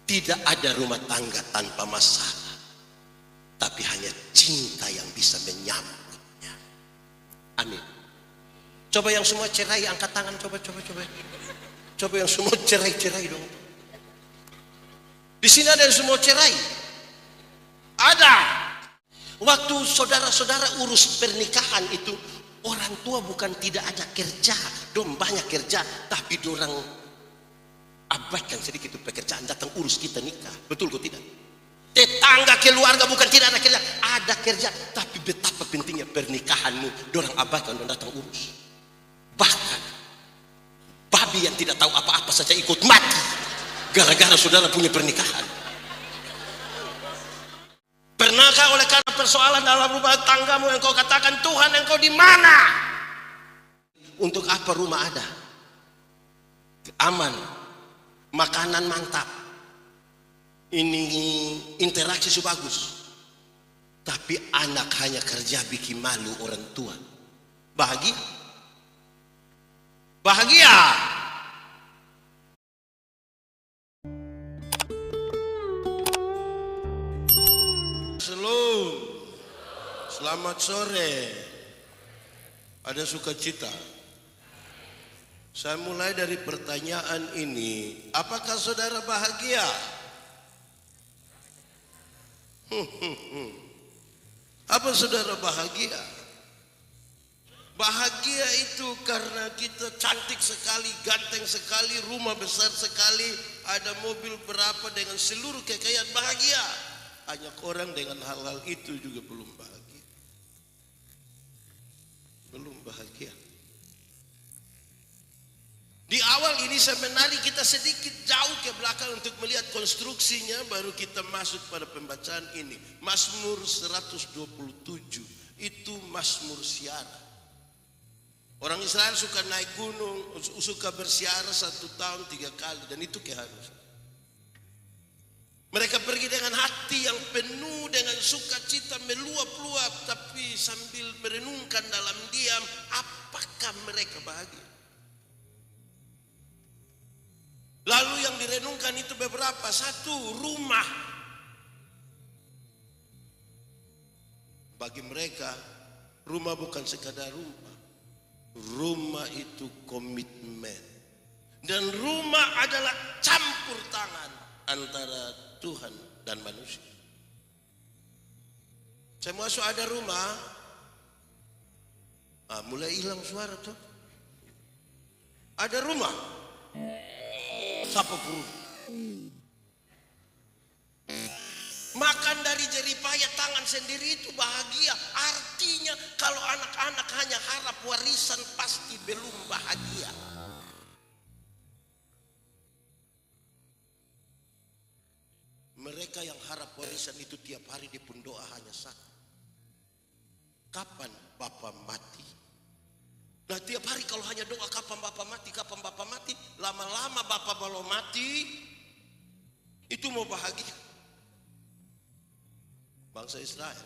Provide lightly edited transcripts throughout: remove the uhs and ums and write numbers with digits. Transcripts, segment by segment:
Tidak ada rumah tangga tanpa masalah, tapi hanya cinta yang bisa menyambutnya. Amin. Coba yang semua cerai angkat tangan, coba. Coba yang semua cerai dong. Di sini ada yang semua cerai. Ada. Waktu saudara-saudara urus pernikahan itu, orang tua bukan tidak ada kerja, dong banyak kerja, tapi dorang abaikan sedikit pekerjaan, datang urus kita nikah. Betul kok tidak? Tetangga keluarga bukan tidak ada kerja, ada kerja, tapi betapa pentingnya pernikahanmu, dorang abaikan dan datang urus. Bahkan babi yang tidak tahu apa-apa saja ikut mati gara-gara saudara punya pernikahan. Pernahkah oleh karena persoalan dalam rumah tanggamu yang kau katakan, Tuhan engkau di mana? Untuk apa rumah ada? Aman, makanan mantap, ini interaksi bagus, tapi anak hanya kerja bikin malu orang tua. Bahagia? Bahagia? Selamat sore. Ada sukacita. Saya mulai dari pertanyaan ini. Apakah saudara bahagia? Apa saudara bahagia? Bahagia itu karena kita cantik sekali, ganteng sekali, rumah besar sekali, ada mobil berapa dengan seluruh kekayaan, bahagia. Hanya orang dengan hal-hal itu juga belum bahagia. Belum bahagia. Di awal ini saya menarik kita sedikit jauh ke belakang untuk melihat konstruksinya, baru kita masuk pada pembacaan ini. Mazmur 127 itu mazmur siara. Orang Israel suka naik gunung, suka bersiara 1 tahun 3 kali, dan itu keharusan. Mereka pergi dengan hati yang penuh dengan sukacita, meluap-luap, tapi sambil merenungkan dalam diam, apakah mereka bahagia? Lalu yang direnungkan itu beberapa. 1, rumah. Bagi mereka, rumah bukan sekadar rumah. Rumah itu komitmen. Dan rumah adalah campur tangan antara Tuhan dan manusia. Saya masuk ada rumah, mulai hilang suara tuh. Ada rumah, siapa pun makan dari jeripaya tangan sendiri itu bahagia. Artinya kalau anak-anak hanya harap warisan pasti belum bahagia. Mereka yang harap warisan itu tiap hari di pun doa hanya satu. Kapan Bapak mati? Nah tiap hari kalau hanya doa kapan Bapak mati, kapan Bapak mati, lama-lama Bapak belum mati, itu mau bahagia. Bangsa Israel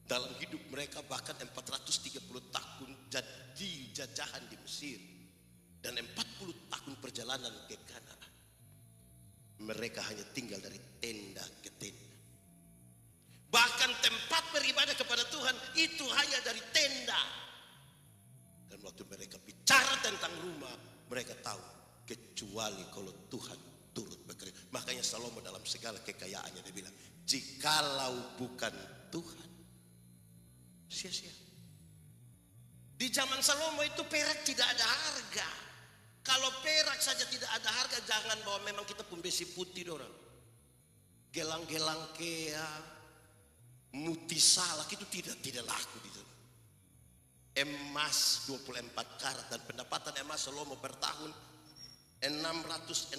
dalam hidup mereka bahkan 430 tahun jadi jajahan di Mesir dan 40 tahun perjalanan ke Kanaan. Mereka hanya tinggal dari tenda ke tenda. Bahkan tempat beribadah kepada Tuhan itu hanya dari tenda. Dan waktu mereka bicara tentang rumah, mereka tahu kecuali kalau Tuhan turut bekerja. Makanya Salomo dalam segala kekayaannya dia bilang, jikalau bukan Tuhan, sia-sia. Di zaman Salomo itu perak tidak ada harga. Kalau perak saja tidak ada harga, jangan bahwa memang kita pun besi putih dorang. Gelang-gelang kea, mutisalak itu tidak laku di sana. Emas 24 karat dan pendapatan emas Salomo per tahun 666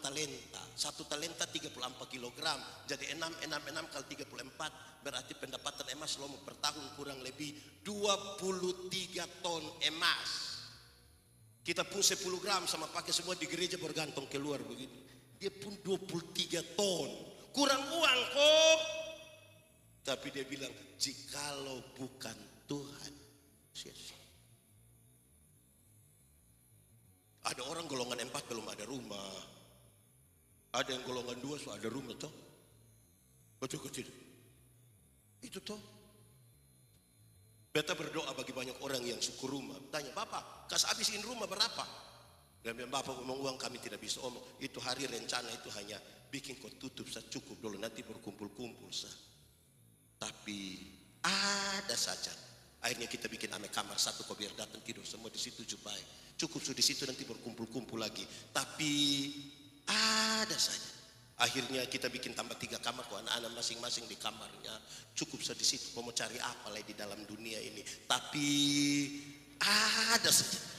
talenta. 1 talenta 34 kilogram. Jadi 6 kali 34 berarti pendapatan emas Salomo per tahun kurang lebih 23 ton emas. Kita pun 10 gram sama pakai semua di gereja bergantung keluar begitu. Dia pun 23 ton. Kurang uang kok. Tapi dia bilang, jikalau bukan Tuhan, sia-sia. Ada orang golongan 4 belum ada rumah. Ada yang golongan 2 so ada rumah toh. Betul-betul. Itu toh. Beta berdoa bagi banyak orang yang syukur rumah. Tanya, Bapak, kas habisin rumah berapa? Dan bilang, Bapak ngomong uang kami tidak bisa omong. Itu hari rencana itu hanya bikin kau tutup saya cukup dulu, nanti berkumpul-kumpul sah. Tapi ada saja. Akhirnya kita bikin ame kamar satu kau biar datang tidur semua di situ supaya cukup sudah di situ nanti berkumpul-kumpul lagi. Tapi ada saja. Akhirnya kita bikin tambah 3 kamar kok anak-anak masing-masing di kamarnya. Cukup saja di situ. Kau mau cari apa lagi di dalam dunia ini? Tapi ada saja.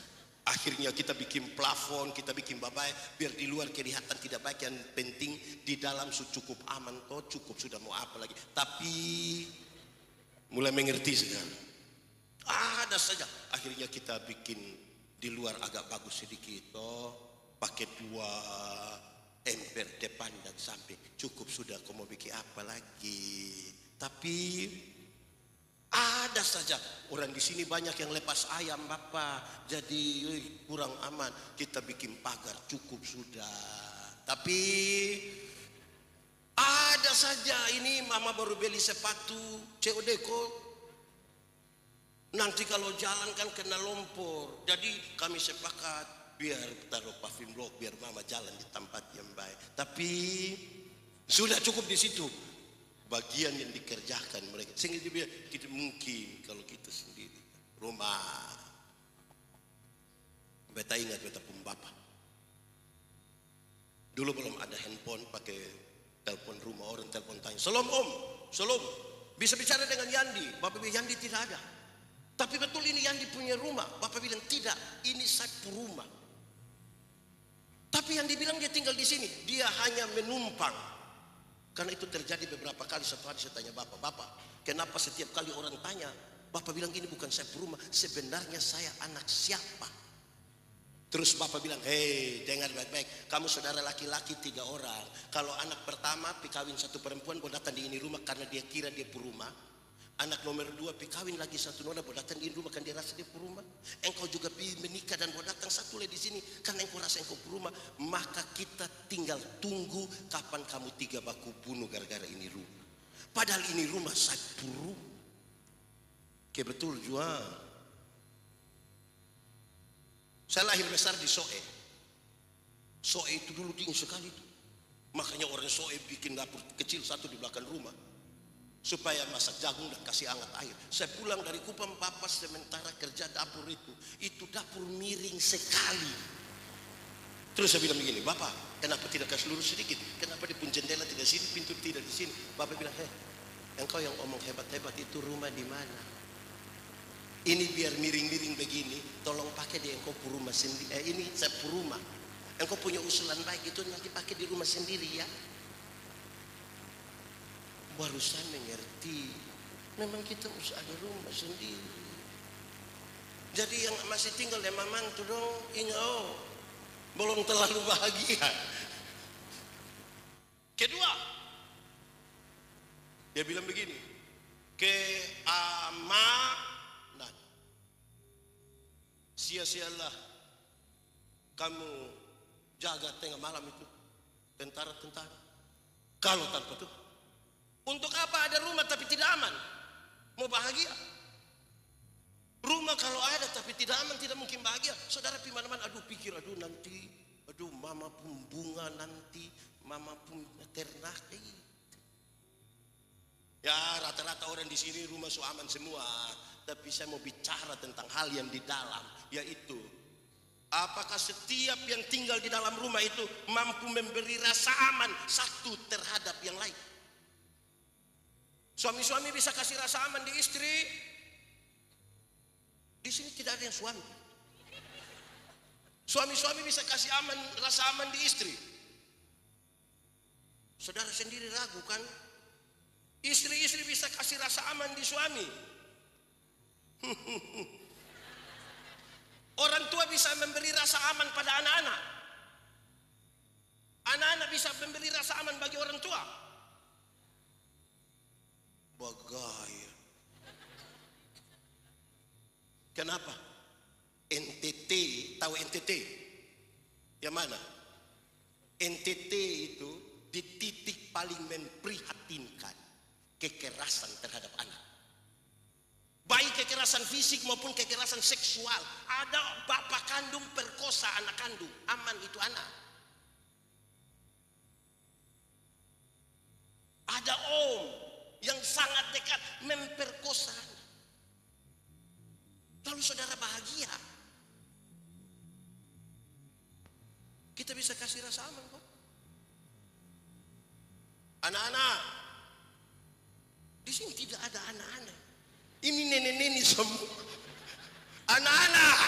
Akhirnya kita bikin plafon, kita bikin babai biar di luar kelihatan tidak baik. Yang penting di dalam cukup aman toh, cukup sudah mau apa lagi. Tapi mulai mengerti sekarang. Ada saja. Akhirnya kita bikin di luar agak bagus sedikit toh, pakai 2 ember depan dan samping. Cukup sudah, kau mau bikin apa lagi? Tapi ada saja orang di sini banyak yang lepas ayam Bapak, jadi kurang aman. Kita bikin pagar, cukup sudah. Tapi ada saja ini mama baru beli sepatu COD kok. Nanti kalau jalan kan kena lompor. Jadi kami sepakat biar taruh paving block biar mama jalan di tempat yang baik. Tapi sudah cukup di situ. Bagian yang dikerjakan mereka sehingga dia bilang kita mungkin kalau kita sendiri rumah. Beta ingat beta pun bapak dulu belum ada handphone, pakai telepon rumah orang, telepon tanya, "Salam Om, salam, bisa bicara dengan Yandi?" Bapak bilang Yandi tidak ada. Tapi betul ini Yandi punya rumah? Bapak bilang tidak, ini satu rumah. Tapi yang dibilang dia tinggal di sini, dia hanya menumpang. Karena itu terjadi beberapa kali. Satu hari saya tanya Bapak, Bapak, kenapa setiap kali orang tanya, Bapak bilang gini, bukan saya rumah, sebenarnya saya anak siapa? Terus Bapak bilang, hei dengar baik-baik, kamu saudara laki-laki 3 orang. Kalau anak pertama pikawin 1 perempuan, mau datang di ini rumah karena dia kira dia rumah. Anak nomor 2 pikawin lagi 1 nona, mau datang di ini rumah kan dia rasa dia rumah. Engkau juga menikah dan mau datang 1 lagi di sini karena engkau rasa engkau rumah. Maka kita tinggal tunggu kapan kamu 3 baku bunuh gara-gara ini rumah. Padahal ini rumah saya rumah. Kayak betul juga. Saya lahir besar di Soe. Soe itu dulu dingin sekali itu. Makanya orang Soe bikin dapur kecil 1 di belakang rumah supaya masak jagung dan kasih hangat air. Saya pulang dari Kupang Papa sementara kerja dapur itu dapur miring sekali. Terus saya bilang begini, Bapak, kenapa tidak kasih lurus sedikit? Kenapa di pun jendela tidak sini, pintu tidak di sini? Bapak bilang, engkau yang omong hebat-hebat itu rumah di mana? Ini biar miring-miring begini, tolong pakai di engkau rumah sendiri. Ini saya rumah. Engkau punya usulan baik itu nanti pakai di rumah sendiri ya. Baru saya mengerti, memang kita harus ada rumah sendiri. Jadi yang masih tinggal di mantu dong, ingat belum terlalu bahagia. Kedua, dia bilang begini, keamanan. Sia-sialah kamu jaga tengah malam itu tentara-tentara. Kalau tanpa itu, untuk apa ada rumah tapi tidak aman? Mau bahagia? Rumah kalau ada tapi tidak aman tidak mungkin bahagia. Saudara pergi mana-mana, aduh pikir, aduh nanti, aduh mama pun bunga nanti, mama pun ternak. Ya rata-rata orang di sini rumah so aman semua. Tapi saya mau bicara tentang hal yang di dalam, yaitu apakah setiap yang tinggal di dalam rumah itu mampu memberi rasa aman satu terhadap yang lain? Suami-suami bisa kasih rasa aman di istri. Di sini tidak ada yang suami. Suami-suami bisa kasih rasa aman di istri. Saudara sendiri ragu kan? Istri-istri bisa kasih rasa aman di suami. Orang tua bisa memberi rasa aman pada anak-anak. Anak-anak bisa memberi rasa aman bagi orang tua. Bagaya. Kenapa? NTT, tahu NTT? Yang mana? NTT itu paling memprihatinkan, kekerasan terhadap anak. Baik kekerasan fisik maupun kekerasan seksual. Ada bapak kandung perkosa anak kandung, aman itu anak. Ada om yang sangat dekat memperkosa anak. Lalu saudara bahagia. Kita bisa kasih rasa aman kok. Anak-anak, di sini tidak ada anak-anak. Ini nenek-nenek semua. Anak-anak,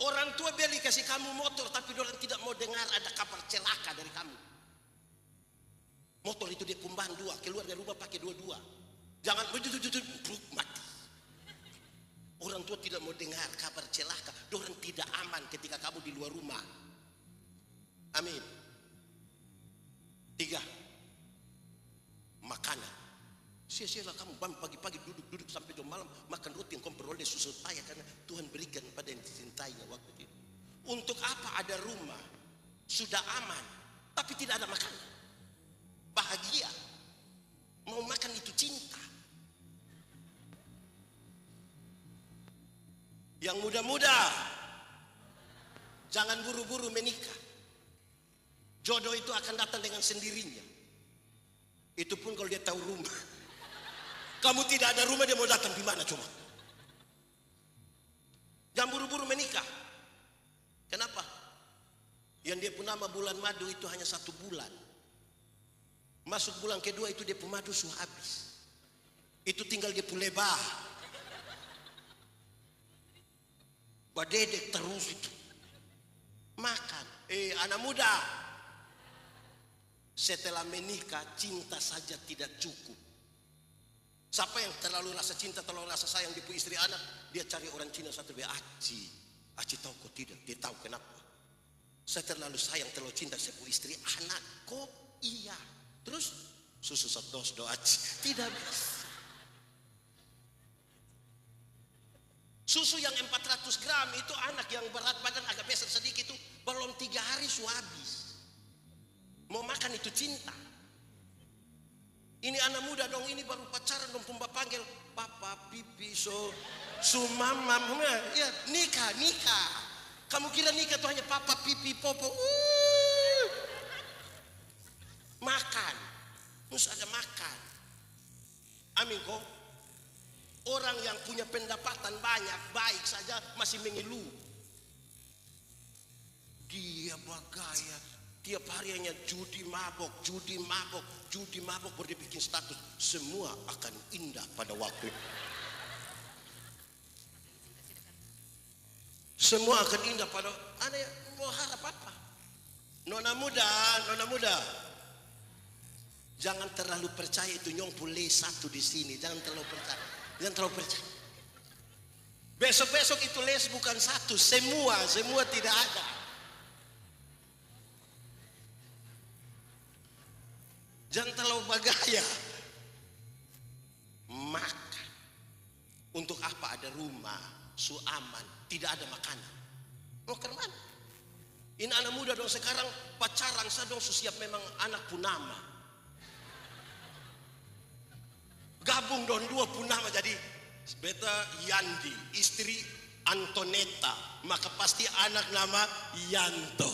orang tua beli kasih kamu motor, tapi orang tidak mau dengar ada kabar celaka dari kamu. Motor itu dia pembang dua, keluar dari rumah pakai dua-dua. Jangan mati. Orang tua tidak mau dengar kabar celaka. Orang tidak aman ketika kamu di luar rumah. Amin. 3, makanan. Sia-sialah kamu pagi-pagi duduk sampai jam malam makan roti yang kamu peroleh susu payah karena Tuhan berikan pada yang dicintainya waktu itu. Untuk apa ada rumah sudah aman tapi tidak ada makanan? Bahagia. Mau makan itu cinta. Yang muda-muda, jangan buru-buru menikah. Jodoh itu akan datang dengan sendirinya. Itu pun kalau dia tahu rumah. Kamu tidak ada rumah, dia mau datang di mana coba? Jangan buru-buru menikah. Kenapa? Yang dia pun nama bulan madu itu hanya 1 bulan. Masuk bulan kedua itu dia pemadu sudah habis. Itu tinggal dia pun lebar. Badedek terus itu. Makan. Anak muda. Setelah menikah cinta saja tidak cukup. Siapa yang terlalu rasa cinta, terlalu rasa sayang di istri anak, dia cari orang Cina satu dia Aci tahu kok tidak, dia tahu kenapa. Saya terlalu sayang, terlalu cinta saya istri anak. Kok iya. Terus susu sedos do Aci. Tidak bisa. Susu yang 400 gram itu anak yang berat badan agak besar sedikit itu belum 3 hari sudah habis. Mau makan itu cinta. Ini anak muda dong, ini baru pacaran dong, pun panggil papa, pipi, so mama, ya nikah. Kamu kira nikah itu hanya papa, pipi, popo, makan, harus ada makan. Amin kok. Orang yang punya pendapatan banyak, baik saja masih mengeluh. Dia bergaya, tiap hari hanya judi mabok, baru dia bikin status. Semua akan indah pada waktu. Semua akan indah pada. Ada yang mau harap apa? Nona muda. Jangan terlalu percaya itu nyong pulih 1 di sini. Jangan terlalu percaya. Besok itu les bukan 1, semua tidak ada. Jangan terlalu bagaya. Makan. Untuk apa ada rumah, su aman, tidak ada makanan. Mau ke mana? Ini anak muda dong sekarang pacaran saya dong siap memang anak punama. Gabung dong 2 punama jadi beta Yandi, istri Antonetta, maka pasti anak nama Yanto.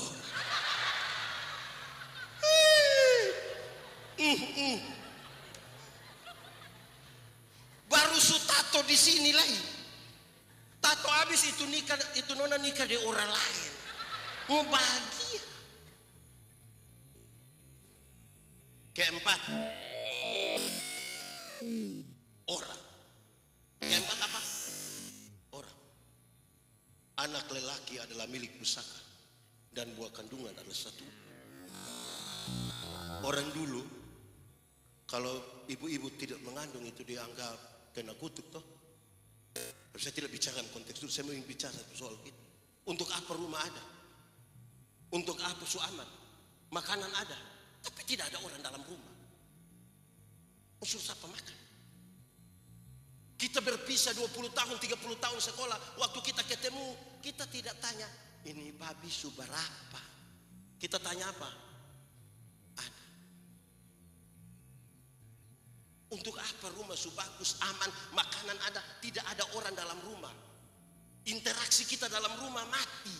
Baru su tato di sini lagi. Tato habis itu nikah, itu nona nikah di orang lain. Mau bahagia. Keempat, orang. Keempat apa? Orang. Anak lelaki adalah milik pusaka dan buah kandungan adalah satu. Orang dulu kalau ibu-ibu tidak mengandung itu dianggap kena kutuk toh. Saya tidak bicara konteks itu, saya mau bicara soal itu. Untuk apa rumah ada? Untuk apa su aman? Makanan ada, tapi tidak ada orang dalam rumah. Usul siapa makan? Kita berpisah 20 tahun, 30 tahun sekolah. Waktu kita ketemu, kita tidak tanya, ini babi su berapa? Kita tanya apa? Ada. rumah su bagus, aman, makanan ada, tidak ada orang dalam rumah. Interaksi kita dalam rumah mati.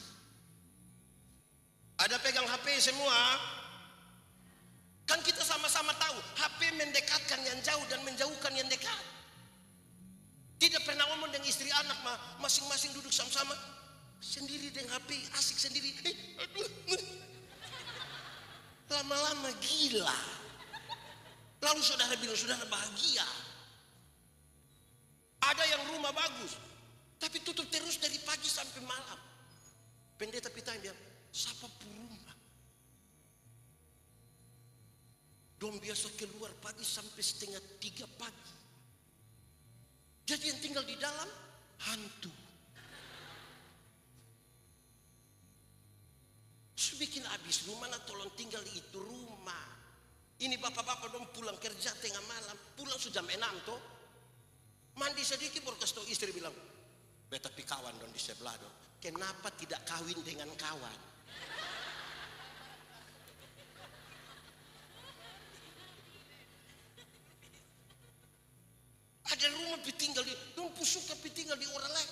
Ada pegang HP semua? Kan kita sama-sama tahu, HP mendekatkan yang jauh dan menjauhkan yang dekat. Tidak pernah ngomong dengan istri anak, masing-masing duduk sama-sama. Sendiri dengan HP, asik sendiri. Lama-lama gila. Lalu saudara bilang, saudara bahagia. Ada yang rumah bagus, tapi tutup terus dari pagi sampai malam. Pendeta pitanya bilang, siapa rumah? Dong biasa keluar pagi sampai 2:30 pagi. Jadi yang tinggal di dalam, hantu. Bikin habis rumah, tolong tinggal di itu rumah. Ini bapak-bapak dong pulang kerja tengah malam, pulang sudah jam 6 toh. Mandi sedikit baru kasih tahu istri bilang, beta pi kawan dong di sebelah dong. Kenapa tidak kawin dengan kawan? Ada rumah pi tinggal di, dong suka pi tinggal di orang lain.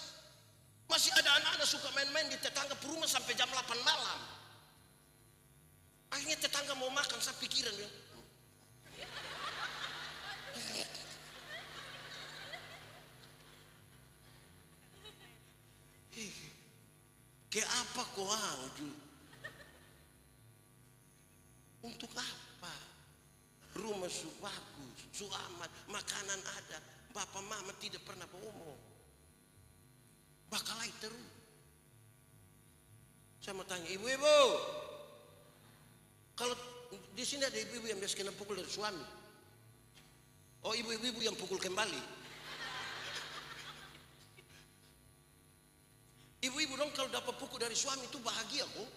Masih ada anak-anak suka main-main di tetangga rumah sampai jam 8 malam. Akhirnya tetangga mau makan, saya pikiran bilang, ke apa kau angju? Untuk apa? Rumah su bagus, su aman, makanan ada, bapak mama tidak pernah bohong. Bakalai terus. Saya mau tanya, ibu-ibu, kalau di sini ada ibu-ibu yang biasa kena pukul dari suami. Oh, ibu-ibu yang pukul kembali. Ibu-ibu dong kalau dapat pukul dari suami itu bahagia kok.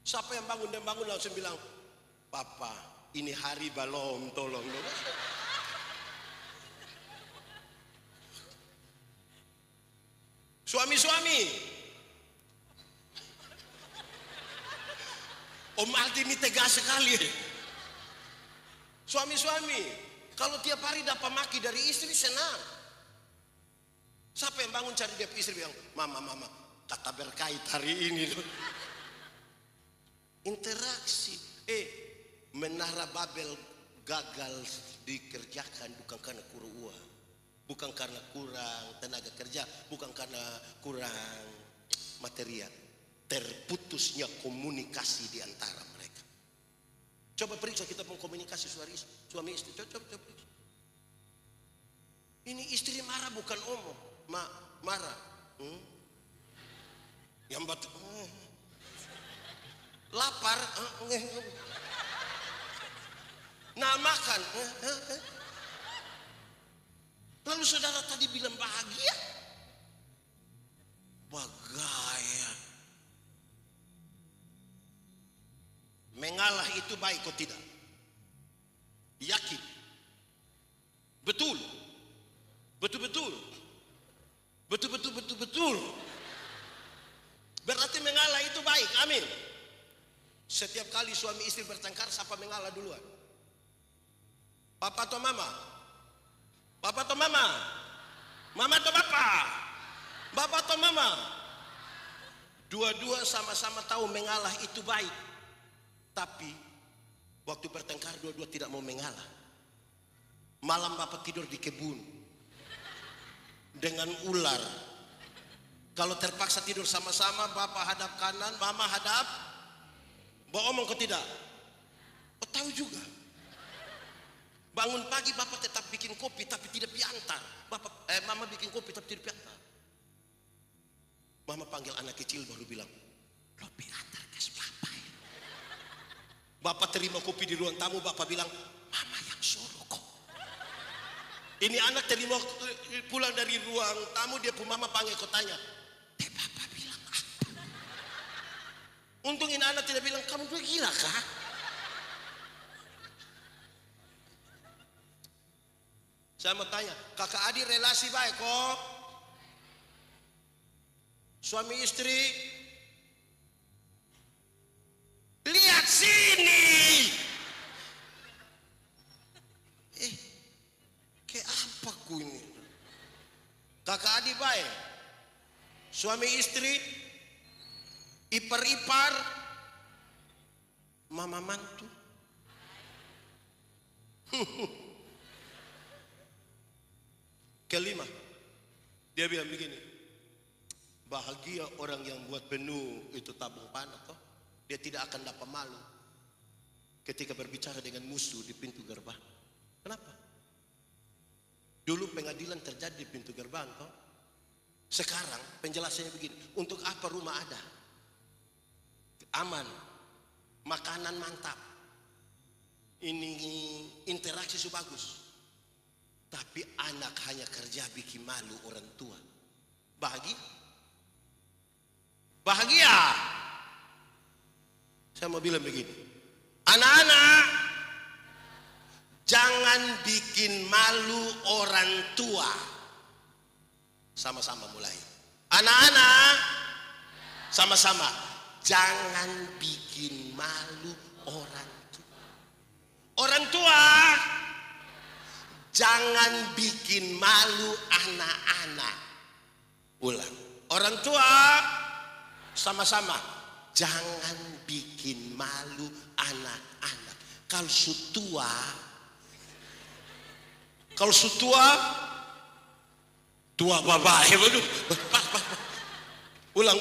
Siapa yang bangun dan bangun langsung bilang, papa ini hari balom tolong dong. Suami-suami, Om Aldi ini tegas sekali. Suami-suami, kalau tiap hari dapat maki dari istri senang. Siapa yang bangun cari dia istri bilang, mama, kata berkait hari ini loh. Interaksi. Menara Babel gagal dikerjakan bukan karena kurang uang, bukan karena kurang tenaga kerja, bukan karena kurang material. Terputusnya komunikasi di antara mereka. Coba periksa kita mau komunikasi suami istri. Coba. Ini istri marah bukan omong. Marah. Yang lapar. Nah makan. Lalu saudara tadi bilang bahagia. Bagaya. Mengalah itu baik kok tidak? Yakin? Betul. Berarti mengalah itu baik, amin. Setiap kali suami istri bertengkar, siapa mengalah duluan? Papa atau mama? Papa atau mama? Mama atau bapak? Bapak atau mama? Dua-dua sama-sama tahu mengalah itu baik. Tapi waktu bertengkar dua-dua tidak mau mengalah. Malam bapak tidur di kebun dengan ular. Kalau terpaksa tidur sama-sama, bapak hadap kanan, mama hadap. Bohong kok tidak? Oh, tahu juga. Bangun pagi bapak tetap bikin kopi tapi tidak piantar. Mama bikin kopi tapi tidak piantar. Mama panggil anak kecil baru bilang, lo piantar kes papa ya. Bapak terima kopi di ruang tamu, bapak bilang, mama yang suruh kok. Ini anak terima pulang dari ruang tamu, dia pun mama panggil kok tanya, bapak bilang apa? Untung ini anak tidak bilang, kamu tuh gila kah? Saya mau tanya, kakak adik relasi baik kok? Suami istri? Lihat sini. kakak adik baik, suami istri, ipar-ipar, mama mantu. Kelima, dia bilang begini, bahagia orang yang buat penuh itu tabung panah toh. Dia tidak akan dapat malu ketika berbicara dengan musuh di pintu gerbang. Kenapa? Dulu pengadilan terjadi di pintu gerbang toh. Sekarang penjelasannya begini, untuk apa rumah ada? Aman, makanan mantap, ini interaksi su bagus. Tapi anak hanya kerja bikin malu orang tua. Bahagia? Bahagia? Saya mau bilang begini, anak-anak, jangan bikin malu orang tua. Sama-sama mulai. Anak-anak, sama-sama, jangan bikin malu orang tua. Orang tua, jangan bikin malu anak-anak. Ulang. Orang tua, sama-sama, jangan bikin malu anak-anak. Kalau sutua, tua bapak, waduh. Ulang.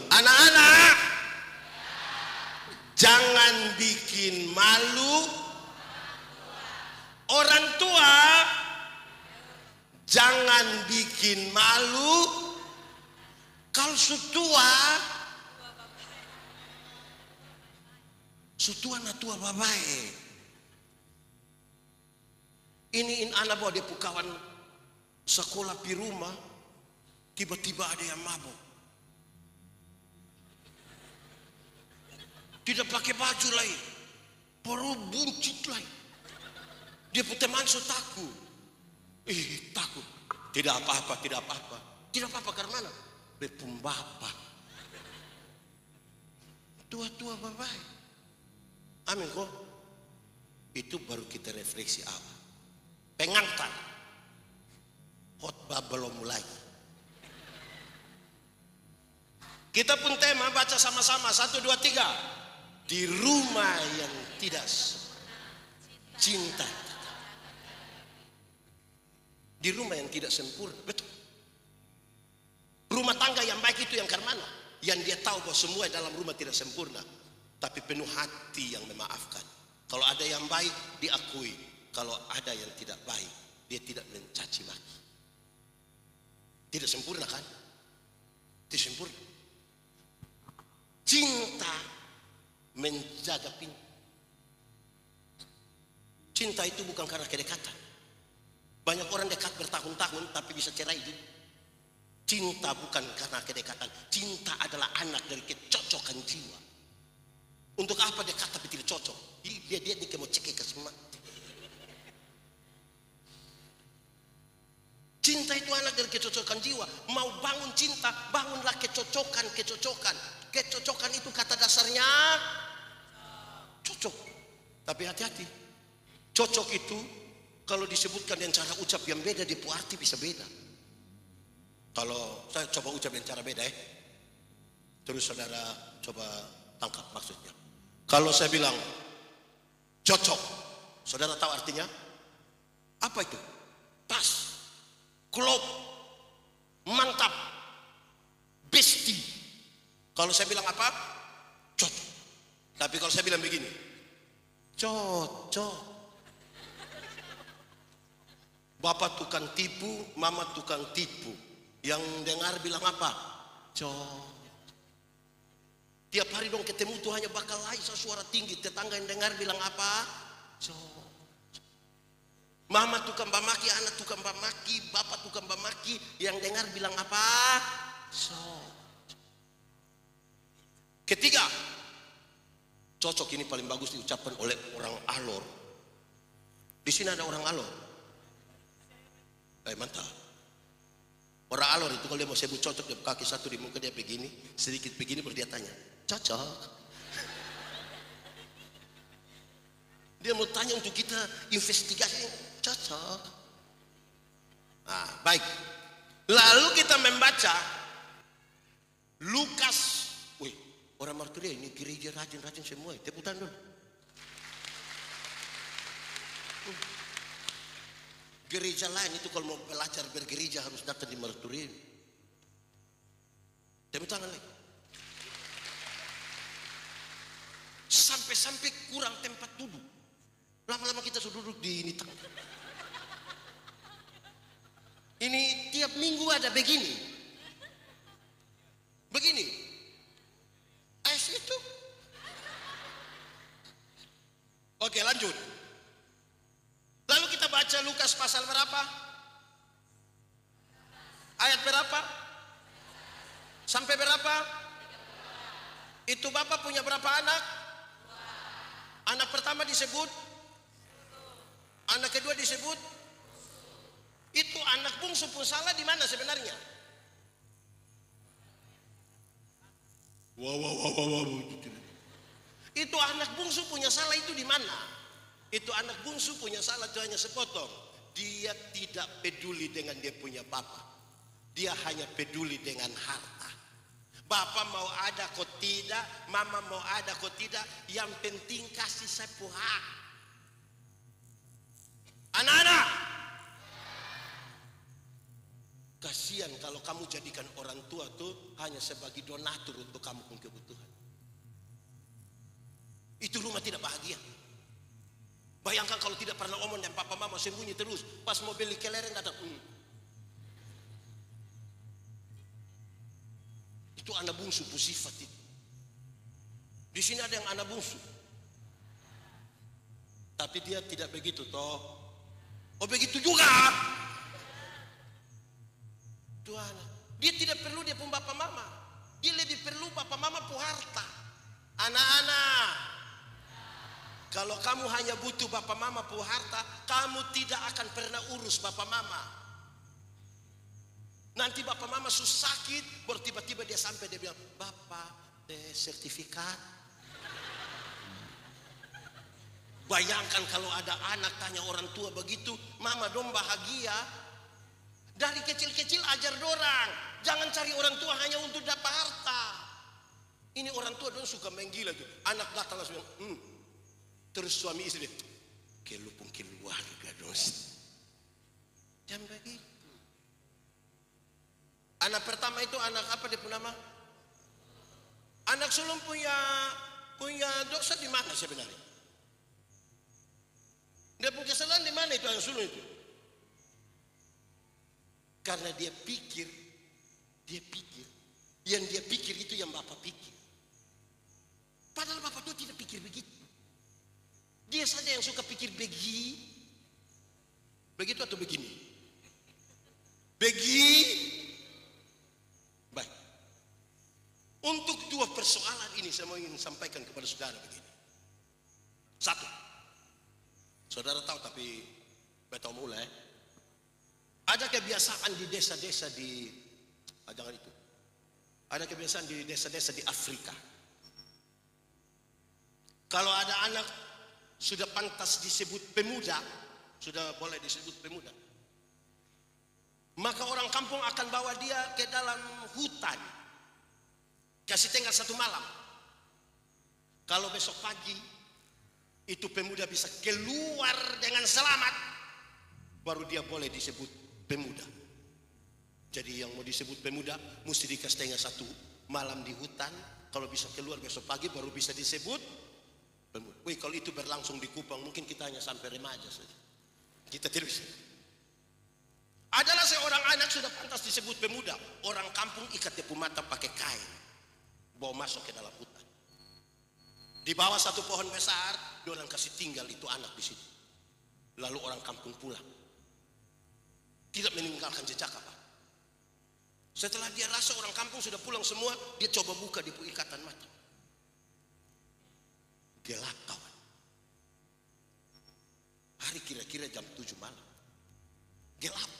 Anak-anak, jangan bikin malu orang tua, jangan bikin malu. Kalau sutua na tua babae. Ini anak bawa dia pukawan sekolah di rumah, tiba-tiba ada yang mabuk. Tidak pakai baju lagi, perut buncit lagi. Dia pun teman so takut. Takut. Tidak apa-apa. Tidak apa-apa karena mana? Bepum bapak. Tua-tua babai. Amin kok. Itu baru kita refleksi awal. Pengantar. Khotbah belum mulai. Kita pun tema baca sama-sama. 1, 2, 3. Di rumah yang tidak cinta. Di rumah yang tidak sempurna. Betul. Rumah tangga yang baik itu yang karena mana? Yang dia tahu bahwa semua dalam rumah tidak sempurna, tapi penuh hati yang memaafkan. Kalau ada yang baik diakui, kalau ada yang tidak baik dia tidak mencaci maki. Tidak sempurna kan? Tidak sempurna. Cinta menjaga pintu. Cinta itu bukan karena kedekatan. Banyak orang dekat bertahun-tahun tapi bisa cerai juga. Cinta bukan karena kedekatan. Cinta adalah anak dari kecocokan jiwa. Untuk apa dekat tapi tidak cocok? Dia ini mau cekik ke semua. Cinta itu anak dari kecocokan jiwa. Mau bangun cinta, bangunlah kecocokan. Kecocokan itu kata dasarnya cocok. Tapi hati-hati. Cocok itu kalau disebutkan dengan cara ucap yang beda, dia arti bisa beda. Kalau saya coba ucap dengan cara beda terus saudara coba tangkap maksudnya. Kalau saya bilang cocok, saudara tahu artinya? Apa itu? Pas, klop, mantap, besti. Kalau saya bilang apa? Cocok. Tapi kalau saya bilang begini, cocok. Bapak tukang tipu, mama tukang tipu. Yang dengar bilang apa? Cocok. Tiap hari dong ketemu tuh hanya bakal suara tinggi. Tetangga yang dengar bilang apa? Cocok. Mama tukang bamaki, anak tukang bamaki, bapak tukang bamaki. Yang dengar bilang apa? Cocok. Ketiga, cocok ini paling bagus diucapkan oleh orang Alor. Di sini ada orang Alor. Mantap. Orang Alor itu kalau dia mau sebut cocok, dia kaki satu di muka dia begini, sedikit begini baru dia tanya, cocok. Dia mau tanya untuk kita investigasi, cocok. Baik. Lalu kita membaca Lukas. Wih, orang marturia ini gereja rajin-rajin semua. Tepuk tangan dulu. Gereja lain itu kalau mau belajar bergereja harus datang di marturia. Tepuk tangan lagi. Sampai-sampai kurang tempat duduk. Lama-lama kita sudah duduk di ini tengah. Ini tiap minggu ada begini. Begini. Es itu. Oke, lanjut. Lalu kita baca Lukas pasal berapa? Ayat berapa? Sampai berapa? Itu Bapak punya berapa anak? Anak pertama disebut? Anak kedua disebut? Itu anak bungsu pun salah di mana sebenarnya? Wow. Itu anak bungsu punya salah itu di mana? Itu anak bungsu punya salah itu hanya sepotong. Dia tidak peduli dengan dia punya bapak. Dia hanya peduli dengan harta. Bapak mau ada kok tidak, mama mau ada kok tidak, yang penting kasih saya hak. Anak-anak, kasihan kalau kamu jadikan orang tua tuh hanya sebagai donatur untuk kamu punya kebutuhan. Itu rumah tidak bahagia. Bayangkan kalau tidak pernah omong dan papa mama sembunyi terus. Pas mau beli kelereng datang. Itu anak bungsu sifat itu. Di sini ada yang anak bungsu. Tapi dia tidak begitu toh. Oh begitu juga. Itu anak. Dia tidak perlu dia pun bapak mama. Dia lebih perlu bapak mama pun harta. Anak-anak, kalau kamu hanya butuh bapak mama pun harta, kamu tidak akan pernah urus bapak mama. Nanti bapak mama susah sakit, baru tiba-tiba dia sampai dia bilang, bapak sertifikat. Bayangkan kalau ada anak tanya orang tua begitu, mama dong bahagia. Dari kecil-kecil ajar dorang, jangan cari orang tua hanya untuk dapat harta. Ini orang tua dong suka main gila tuh. Anak datang langsung, terus suami istri, kelupung keluarga dong. Jangan begitu. Anak pertama itu anak apa dia punya nama? Anak sulung punya dosa di mana sebenarnya? Dia punya kesalahan di mana itu anak sulung itu? Karena dia pikir, yang dia pikir itu yang bapak pikir. Padahal bapak itu tidak pikir begitu. Dia saja yang suka pikir begitu atau begini. Baik. Untuk dua persoalan ini saya mau ingin sampaikan kepada saudara begini. Satu, saudara tahu tapi betul mulai. Ada kebiasaan di desa-desa jangan itu. Ada kebiasaan di desa-desa di Afrika. Kalau ada anak sudah pantas disebut pemuda, sudah boleh disebut pemuda, maka orang kampung akan bawa dia ke dalam hutan, kasih tinggal 1 malam. Kalau besok pagi itu pemuda bisa keluar dengan selamat, baru dia boleh disebut pemuda. Jadi yang mau disebut pemuda mesti dikasih tinggal 1 malam di hutan. Kalau bisa keluar besok pagi baru bisa disebut pemuda. Wih, kalau itu berlangsung di Kupang mungkin kita hanya sampai remaja saja. Kita tidak bisa. Adalah seorang anak sudah pantas disebut pemuda. Orang kampung ikat dia mata pakai kain, bawa masuk ke dalam hutan. Di bawah 1 pohon besar, dia orang kasih tinggal itu anak di situ. Lalu orang kampung pulang, tidak meninggalkan jejak apa. Setelah dia rasa orang kampung sudah pulang semua, dia coba buka di ikatan mata. Gelap kawan. Hari kira-kira jam 7 malam. Gelap.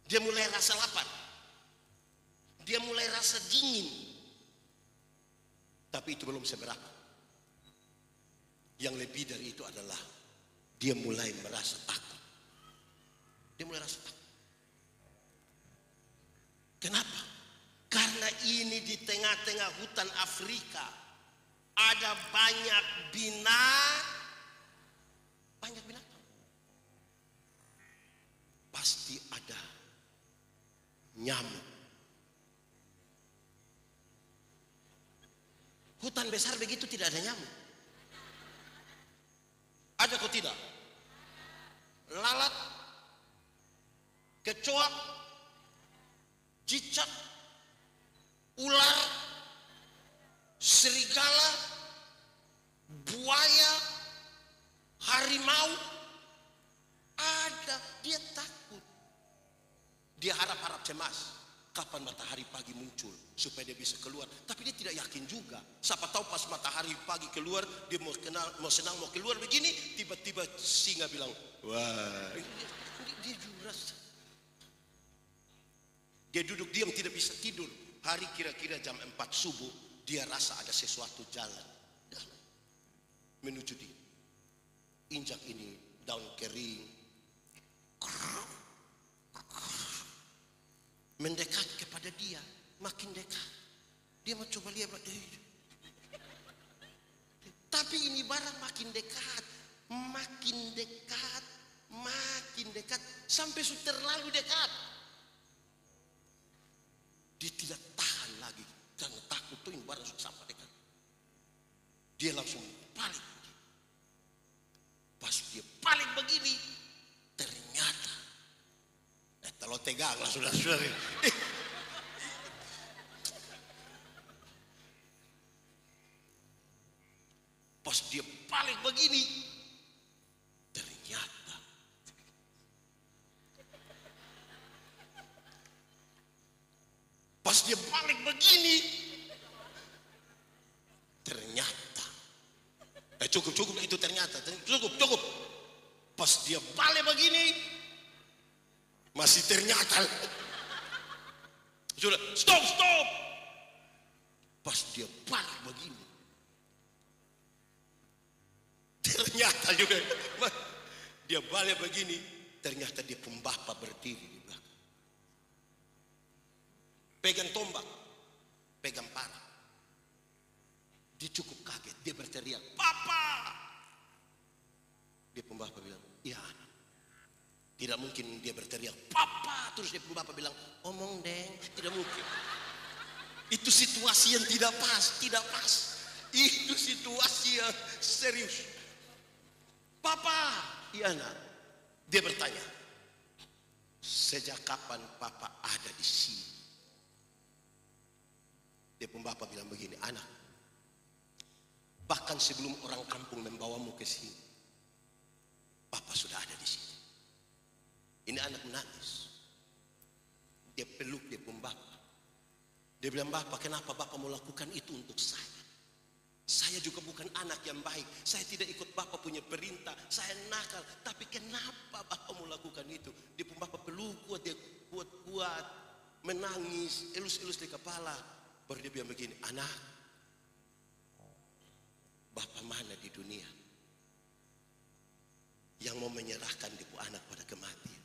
Dia mulai rasa lapar. Dia mulai rasa dingin. Tapi itu belum seberapa. Yang lebih dari itu adalah dia mulai merasa takut. Dia mulai rasa takut. Kenapa? Karena ini di tengah-tengah hutan Afrika ada banyak binatang. Pasti ada nyamuk. Hutan besar begitu tidak ada nyamuk. Ada kok tidak? Lalat, kecoak, cicak, ular, serigala, buaya, harimau, ada. Dia takut. Dia harap-harap cemas. Kapan matahari pagi muncul supaya dia bisa keluar. Tapi dia tidak yakin juga. Siapa tahu pas matahari pagi keluar, dia mau senang mau keluar begini, tiba-tiba singa bilang, wah, dia juras. Dia duduk diam tidak bisa tidur. Hari kira-kira jam 4 subuh, dia rasa ada sesuatu jalan menuju dia. Injak ini daun kering, mendekat kepada dia, makin dekat. Dia mau coba lihat, tapi ini barang makin dekat, sampai sudah terlalu dekat. Dia tidak tahan lagi karena takut tuh ini barang sudah sampai dekat. Dia langsung balik. Pas dia balik begini, ternyata kalau tegang lah sudah. Pas dia balik begini, ternyata pas dia balik begini, ternyata cukup itu ternyata cukup. Pas dia balik begini, masih ternyata. Sudah, stop. Pas dia balik begini, ternyata juga. Dia balik begini, ternyata dia pembapa berdiri di belakang. Pegang tombak, pegang parang. Dia cukup kaget, dia berteriak, "Papa!" Dia pembapa bilang, "Iya." Tidak mungkin dia berteriak, "Papa!" Terus dia pembapa bilang, "Omong deng." Tidak mungkin. Itu situasi yang tidak pas. Itu situasi yang serius. "Papa!" "Iya nak." Dia bertanya, "Sejak kapan papa ada di sini?" Dia pembapa bilang begini, "Anak, bahkan sebelum orang kampung membawamu ke sini, papa sudah ada di sini." Ini anak menangis. Dia peluk dia pembapa. Dia bilang, "Bapak, kenapa bapak mau lakukan itu untuk saya? Saya juga bukan anak yang baik. Saya tidak ikut bapak punya perintah. Saya nakal. Tapi kenapa bapak mau lakukan itu?" Dia pembapa peluk kuat, dia kuat, menangis, elus-elus di kepala. Baru dia bilang begini, "Anak, bapak mana di dunia yang mau menyerahkan ibu anak pada kematian?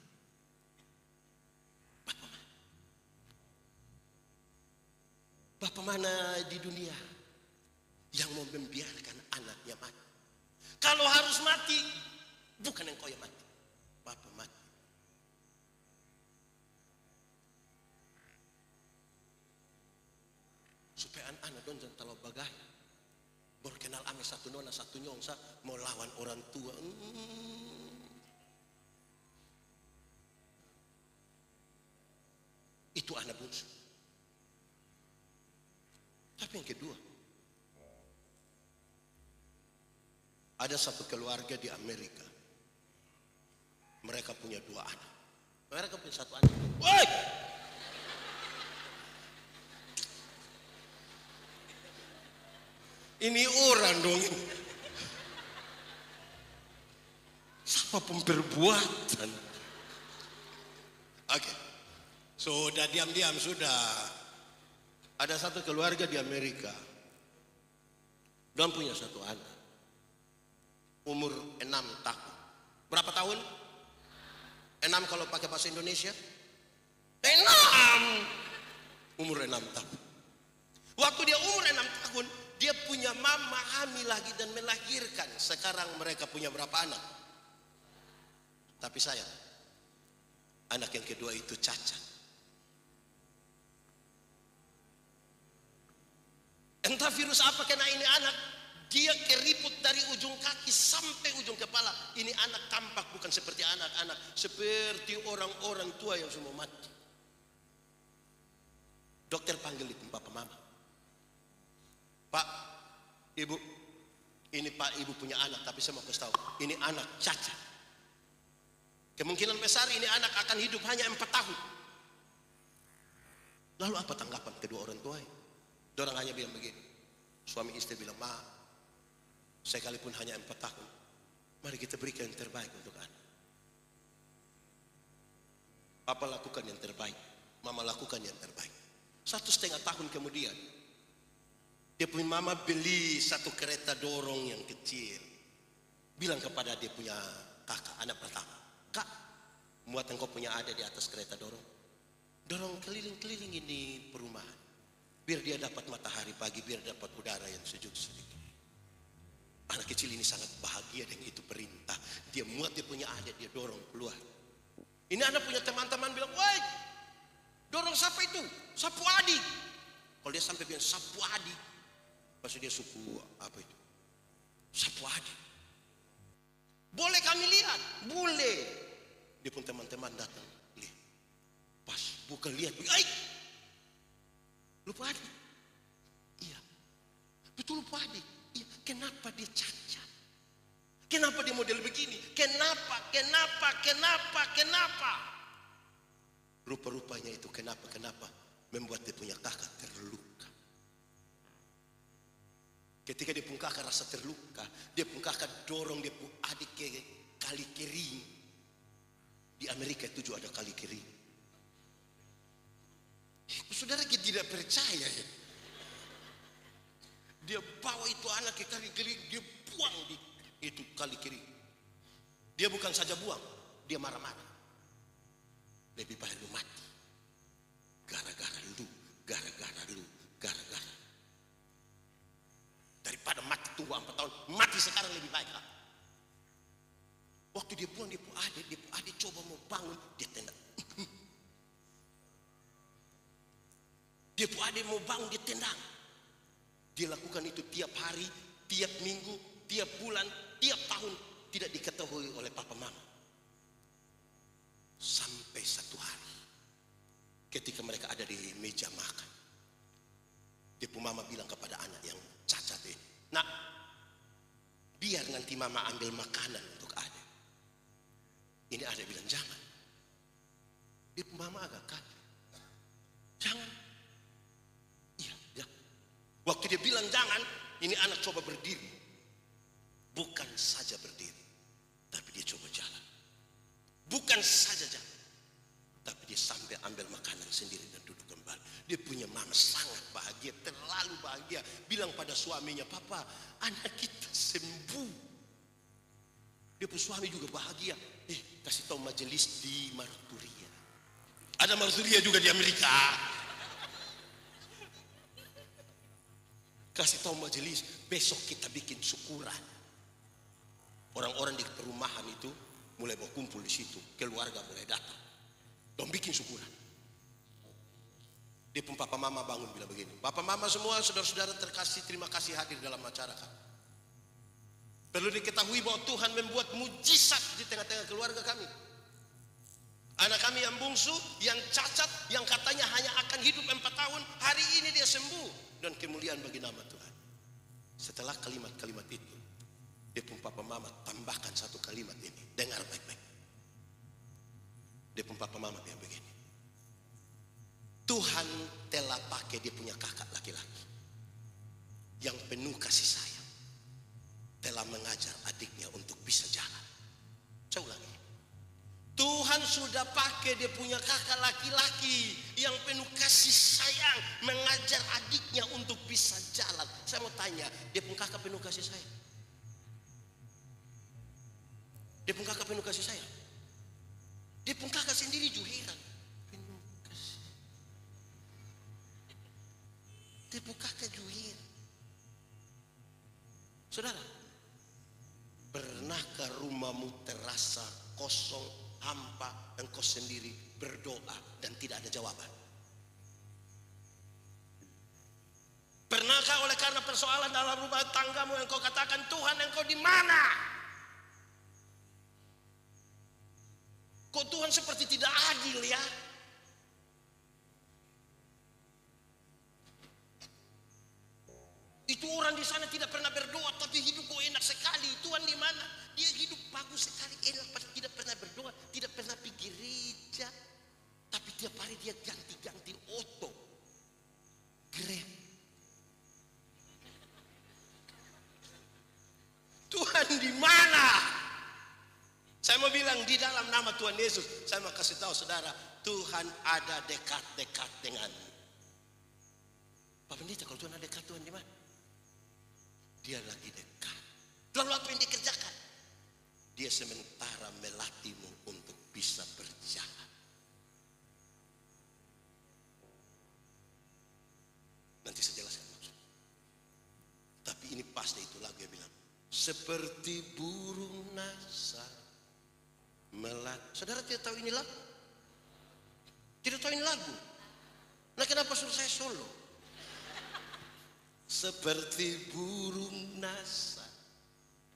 Bapak mana di dunia yang mau membiarkan anaknya mati? Kalau harus mati, bukan engkau yang mati, bapak mati." Supaya anak-anak don jangan terlalu bagaya. Baru kenal ame satu nona satu nyongsa mau lawan orang tua. Itu anak bungsu. Tapi yang kedua, ada satu keluarga di Amerika. Mereka punya 2 anak. Mereka punya 1 anak. Woi! Ini orang dong. Siapa pemperbuatan? Oke. Sudah diam-diam sudah. Ada satu keluarga di Amerika. Dan punya 1 anak. Umur 6 tahun. Berapa tahun? 6 kalau pakai bahasa Indonesia? 6. Umur 6 tahun. Waktu dia umur 6 tahun, dia punya mama hamil lagi dan melahirkan. Sekarang mereka punya berapa anak? Tapi sayang, anak yang kedua itu cacat. Entah virus apa kena ini anak. Dia keriput dari ujung kaki sampai ujung kepala. Ini anak tampak bukan seperti anak-anak, seperti orang-orang tua yang semua mati. Dokter panggil itu papa mama. Pak, ibu, ini pak ibu punya anak, tapi saya mau kasih tahu, ini anak cacat. Kemungkinan besar ini anak akan hidup hanya 4 tahun. Lalu apa tanggapan kedua orang tua? Dorang hanya bilang begini. Suami istri bilang, ma, sekalipun hanya 4 tahun, mari kita berikan yang terbaik untuk anak. Papa lakukan yang terbaik, mama lakukan yang terbaik. 1,5 tahun kemudian, dia punya mama beli satu kereta dorong yang kecil. Bilang kepada dia punya kakak, anak pertama, kak, muat engkau punya ada di atas kereta dorong. Dorong keliling-keliling ini perumahan. Biar dia dapat matahari pagi, biar dapat udara yang sejuk sedikit. Anak kecil ini sangat bahagia dengan itu perintah. Dia muat dia punya adik, dia dorong keluar. Ini anak punya teman-teman bilang, woi, dorong siapa itu? Sapu Adi. Kalau dia sampai bilang Sapu Adi, pasti dia suku apa itu? Sapu Adi. Boleh kami lihat? Boleh. Dia pun teman-teman datang. Lihat. Pas buka lihat, ay, lupa Adi. Iya, betul lupa Adi. Iya, kenapa dia cacat? Kenapa dia model begini? Kenapa? Rupa-rupanya itu kenapa membuat dia punya kakak terluka. Ketika dia punya kakak rasa terluka, dia punya kakak dorong dia punya adik ke kali kering. Di Amerika itu juga ada kali kering. Saudara kita tidak percaya ya. Dia bawa itu anak ke kali kering, dia buang di itu kali kering. Dia bukan saja buang, dia marah-marah. Lebih baik lu mati. Gara-gara lu. Daripada mati tunggu 4 tahun, mati sekarang lebih baik. Waktu dia buang, dia adik coba mau bangun, dia tendang. Dia adik mau bangun, dia tendang. Dia lakukan itu tiap hari, tiap minggu, tiap bulan, tiap tahun. Tidak diketahui oleh papa mama. Sampai satu hari, ketika mereka ada di meja makan, dia pun mama bilang kepada anak yang cacat ini, nak, biar nanti mama ambil makanan untuk adik. Ini adik bilang jangan. Dia pun mama agak kaget. Jangan. Iya, ya. Waktu dia bilang jangan, ini anak coba berdiri. Bukan saja berdiri, tapi dia coba jalan. Bukan saja jalan, tapi dia sampai ambil makanan sendiri dan duduk kembali. Dia punya mama sangat bahagia, terlalu bahagia. Bilang pada suaminya, papa, anak kita sembuh. Dia pun suami juga bahagia. Kasih tahu majelis di Marturia. Ada Marturia juga di Amerika. Kasih tahu majelis, besok kita bikin syukuran. Orang-orang di perumahan itu mulai berkumpul di situ, keluarga mulai datang. Dong bikin syukuran. Dia pun papa mama bangun bilang begini, papa mama semua saudara-saudara terkasih, terima kasih hadir dalam acara kami. Perlu diketahui bahwa Tuhan membuat mujizat di tengah-tengah keluarga kami. Anak kami yang bungsu, yang cacat, yang katanya hanya akan hidup 4 tahun, hari ini dia sembuh. Dan kemuliaan bagi nama Tuhan. Setelah kalimat-kalimat itu, dia pun papa mama tambahkan satu kalimat ini. Dengar baik-baik. Dia pun papa mama bilang begini. Tuhan telah pakai dia punya kakak laki-laki yang penuh kasih sayang, telah mengajar adiknya untuk bisa jalan. Saya ulangi. Tuhan sudah pakai dia punya kakak laki-laki yang penuh kasih sayang, mengajar adiknya untuk bisa jalan. Saya mau tanya, dia punya kakak penuh kasih sayang? Dia punya kakak penuh kasih sayang? Dia punya kakak sendiri juga heran. Penuh kasih. Dibuka ke juir. Saudara, pernahkah rumahmu terasa kosong, hampa, engkau sendiri berdoa dan tidak ada jawaban? Pernahkah oleh karena persoalan dalam rumah tanggamu engkau katakan, Tuhan engkau di mana? Kok Tuhan seperti tidak adil ya? Itu orang di sana tidak pernah berdoa tapi hidup kok enak sekali. Tuhan di mana? Dia hidup bagus sekali, enak, tidak pernah berdoa, tidak pernah pergi gereja. Tapi tiap hari dia ganti-ganti oto. Grab. Tuhan di mana? Saya mau bilang di dalam nama Tuhan Yesus, saya mau kasih tahu saudara, Tuhan ada dekat-dekat denganmu. Pak Pendeta, kalau Tuhan ada dekat, Tuhan di mana? Dia lagi dekat. Lalu apa yang dikerjakan? Dia sementara melatihmu untuk bisa berjalan. Nanti saya jelaskan maksud. Tapi ini pasti itu lagu yang bilang, seperti burung nasa melatih. Saudara tidak tahu ini lagu? Tidak tahu ini lagu? Nah kenapa suruh saya solo? Seperti burung nasa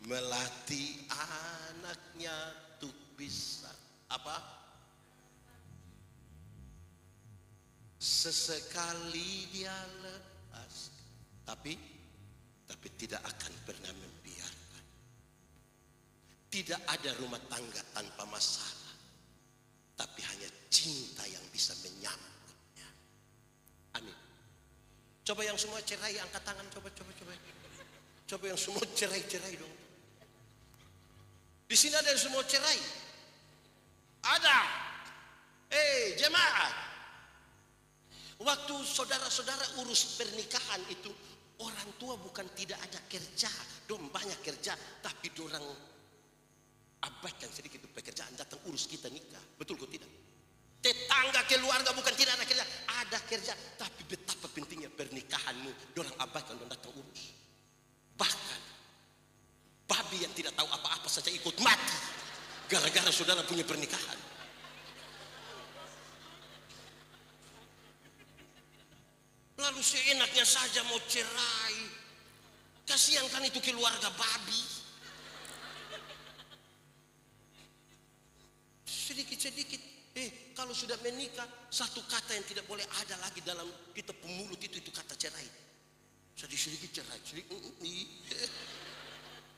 melatih anaknya untuk bisa apa? Sesekali dia lepas, tapi tidak akan pernah membiarkan. Tidak ada rumah tangga tanpa masalah, tapi hanya cinta yang bisa menyambutnya. Amin. Coba yang semua cerai angkat tangan, coba. Coba yang semua cerai dong. Di sini ada yang semua cerai. Ada. Jemaat. Waktu saudara-saudara urus pernikahan itu, orang tua bukan tidak ada kerja, dong banyak kerja, tapi dorang abaikan sedikit pekerjaan, datang urus kita nikah. Betul kok tidak? Tetangga keluarga bukan tidak ada kerja, ada kerja, tapi betapa pentingnya pernikahanmu, dorang abaikan, dorang datang urus. Bahkan babi yang tidak tahu apa-apa saja ikut mati gara-gara saudara punya pernikahan. Lalu seenaknya saja mau cerai. Kasihan kan itu keluarga babi. Sedikit-sedikit. Kalau sudah menikah, satu kata yang tidak boleh ada lagi dalam kita pemulut itu kata cerai. Sedikit cerai.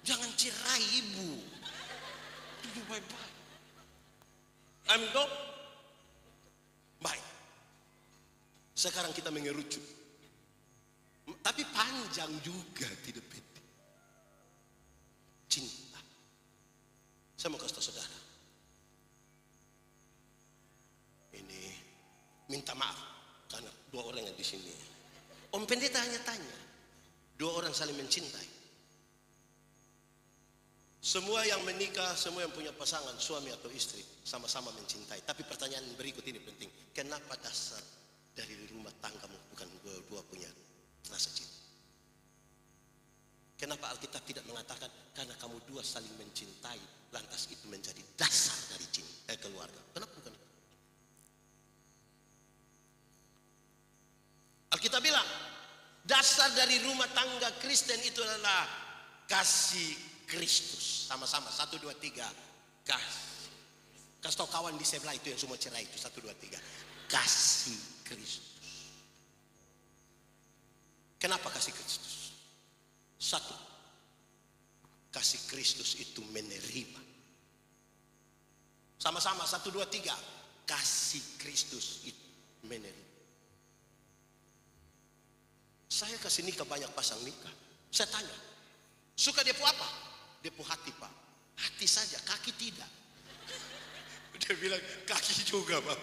Jangan cerai ibu. Itu baik-baik. Amin dong. Baik. Sekarang kita mengerucut. Tapi panjang juga, tidak pendek. Cinta. Saya mau kasih tahu saudara. Ini minta maaf karena dua orang yang di sini. Om Pendeta hanya tanya, dua orang saling mencintai. Semua yang menikah, semua yang punya pasangan, suami atau istri, sama-sama mencintai. Tapi pertanyaan berikut ini penting. Kenapa dasar dari rumah tanggamu bukan dua-dua punya rasa cinta? Kenapa Alkitab tidak mengatakan karena kamu dua saling mencintai, lantas itu menjadi dasar dari cinta keluarga? Kenapa bukan? Alkitab bilang dasar dari rumah tangga Kristen itu adalah kasih Kristus. Sama-sama 1, 2, 3 kasih. Kasih tau kawan di sebelah itu yang semua cerai itu 1, 2, 3 kasih Kristus. Kenapa kasih Kristus? Satu, kasih Kristus itu menerima. Sama-sama 1, 2, 3 kasih Kristus itu menerima. Saya kasih nikah banyak pasang nikah. Saya tanya, suka dia apa? Dia hati pak. Hati saja, kaki tidak. Dia bilang kaki juga pak.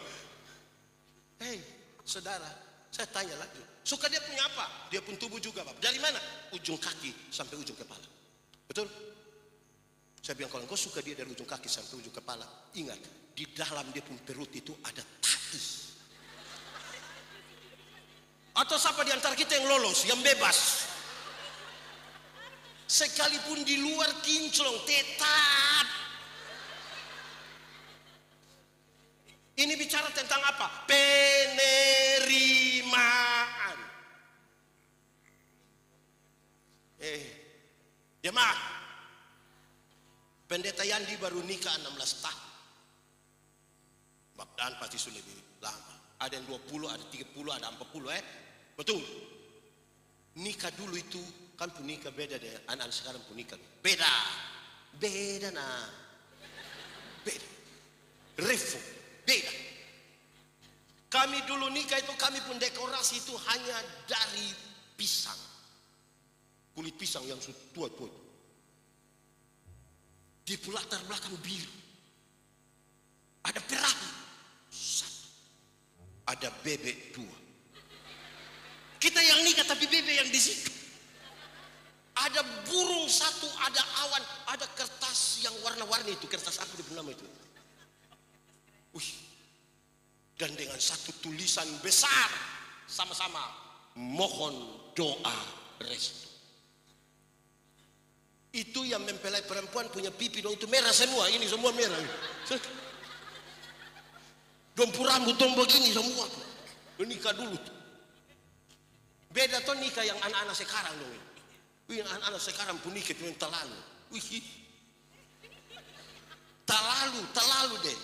Saudara, saya tanya lagi, suka dia punya apa? Dia pun tubuh juga pak. Dari mana? Ujung kaki sampai ujung kepala. Betul? Saya bilang kalau engkau suka dia dari ujung kaki sampai ujung kepala, ingat di dalam dia pun perut itu ada tai. Atau siapa di antara kita yang lolos, yang bebas? Sekalipun di luar kinclong tetap. Ini bicara tentang apa? Penerimaan. Jemaah, pendeta Yandi baru nikah 16 tahun. Bagdaan pasti sudah lebih lama. Ada yang 20, ada 30, ada 40, betul. Nikah dulu itu kan pun nikah beda dengan anak-anak sekarang pun nikah. Beda nah. Beda. Revo, beda. Kami dulu nikah itu kami pun dekorasi itu hanya dari pisang. Kulit pisang yang tua-tua. Di latar belakang biru. Ada perahu. Satu. Ada bebek 2. Kita yang nikah tapi bebek yang di situ. Ada burung 1, ada awan, ada kertas yang warna-warni itu. Kertas apa dia nama itu? Dan dengan satu tulisan besar sama-sama mohon doa restu. Itu yang mempelai perempuan punya pipi dong, itu merah semua, ini semua merah. Dompu rambut dong begini semua tuh. Nikah dulu tuh. Beda tuh nikah yang anak-anak sekarang dong. Yang anak-anak sekarang pun nikah itu yang terlalu. Terlalu deh.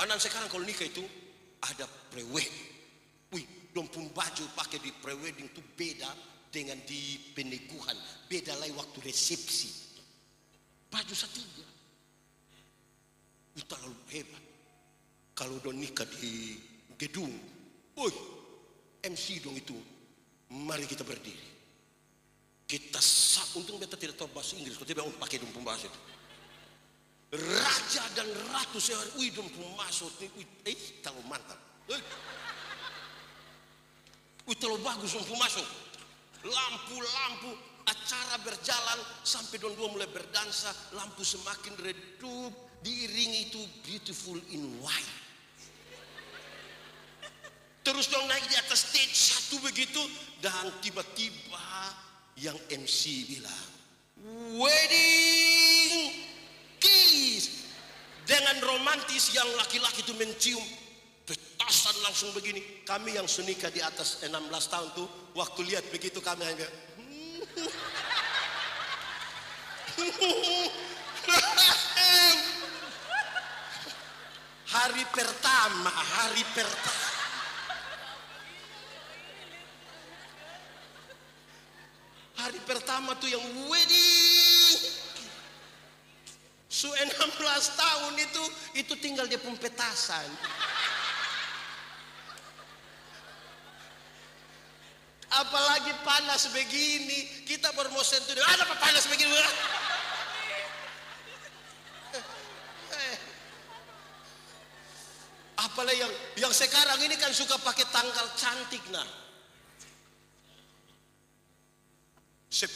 Anak sekarang kalau nikah itu ada pre-wedding. Dong pun baju pakai di pre-wedding itu beda dengan di peneguhan. Beda lagi waktu resepsi. Baju setiga. Itu terlalu hebat. Kalau dong nikah di gedung, MC dong itu, mari kita berdiri. Kita untung beta tidak tahu bahasa Inggris, kalau tidak pakai dong pembahas itu. Raja dan ratu sehari, dong masuk, terlalu mantap. Terlalu bagus dong masuk. Lampu-lampu, acara berjalan sampai dong dua mulai berdansa, lampu semakin redup, diiringi itu beautiful in white. Terus dong naik di atas stage satu begitu, dan tiba-tiba yang MC bilang, wedding kiss. Dengan romantis yang laki-laki itu mencium petasan langsung begini. Kami yang sunikah di atas 16 tahun tuh, waktu lihat begitu kami hanya hari pertama. Hari pertama tuh yang wedding. 16 tahun itu tinggal dia pempetasan. Apalagi panas begini, kita baru mau sentuh, ada apa panas begini? Apalagi yang sekarang ini kan suka pakai tanggal cantik nah. 10.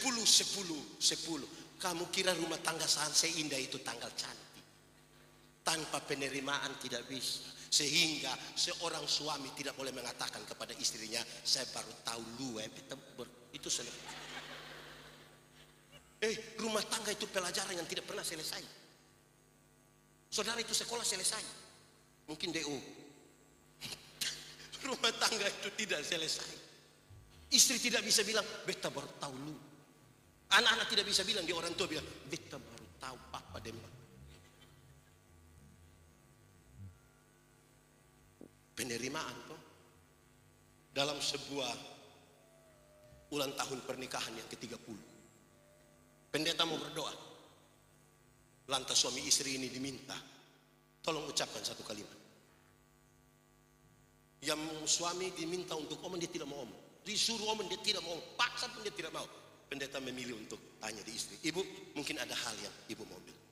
Kamu kira rumah tangga seindah itu tanggal cantik? Tanpa penerimaan tidak bisa. Sehingga seorang suami tidak boleh mengatakan kepada istrinya, saya baru tahu lu itu selesai. Rumah tangga itu pelajaran yang tidak pernah selesai. Saudara itu sekolah selesai, mungkin DO. Rumah tangga itu tidak selesai. Istri tidak bisa bilang, beta baru tahu lu. Anak-anak tidak bisa bilang, di orang tua bilang, beta baru tahu apa demam. Penerimaan toh dalam sebuah ulang tahun pernikahan yang ke-30. Pendeta mau berdoa. Lantas suami istri ini diminta, tolong ucapkan satu kalimat. Yang suami diminta untuk omong, dia tidak mau omong. Disuruh omong, dia tidak mau omong. Paksa pun dia tidak mau. Pendeta memilih untuk tanya di istri, ibu mungkin ada hal yang ibu mau bilang.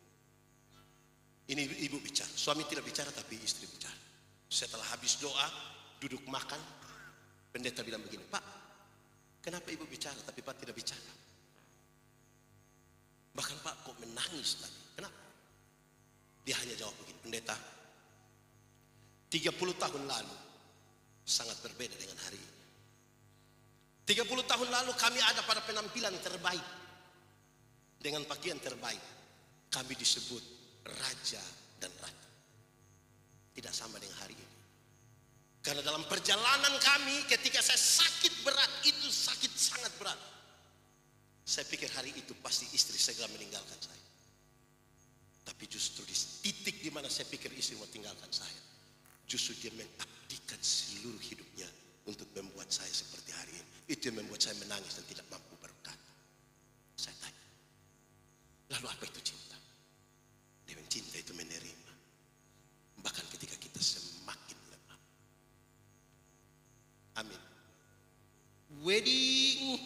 Ini ibu bicara, suami tidak bicara tapi istri bicara. Setelah habis doa, duduk makan, pendeta bilang begini, Pak, kenapa ibu bicara tapi Pak tidak bicara? Bahkan Pak kok menangis tadi, kenapa? Dia hanya jawab begini, pendeta, 30 tahun lalu sangat berbeda dengan hari ini. 30 tahun lalu kami ada pada penampilan terbaik. Dengan pakaian terbaik. Kami disebut raja dan ratu. Tidak sama dengan hari ini. Karena dalam perjalanan kami ketika saya sakit berat, itu sakit sangat berat. Saya pikir hari itu pasti istri segera meninggalkan saya. Tapi justru di titik di mana saya pikir istri mau tinggalkan saya, justru dia mengabdikan seluruh hidupnya untuk membuat saya seperti hari ini. Itu yang membuat saya menangis dan tidak mampu berkata. Saya tanya, lalu apa itu cinta? Dia bilang cinta itu menerima. Bahkan ketika kita semakin lemah. Amin. Wedding.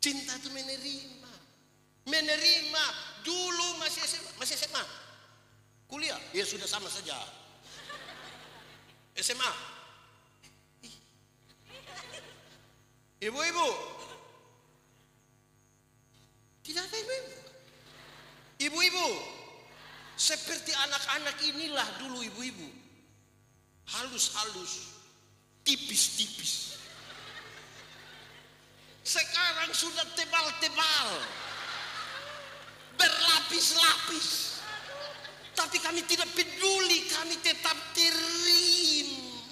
Cinta itu menerima. Menerima. Dulu masih SMA. Kuliah, ya sudah sama saja. SMA. Ibu-ibu. Tidak ada ibu-ibu. Ibu-ibu. Seperti anak-anak inilah dulu ibu-ibu. Halus-halus. Tipis-tipis. Sekarang sudah tebal-tebal. Berlapis-lapis. Tapi kami tidak peduli, kami tetap terima.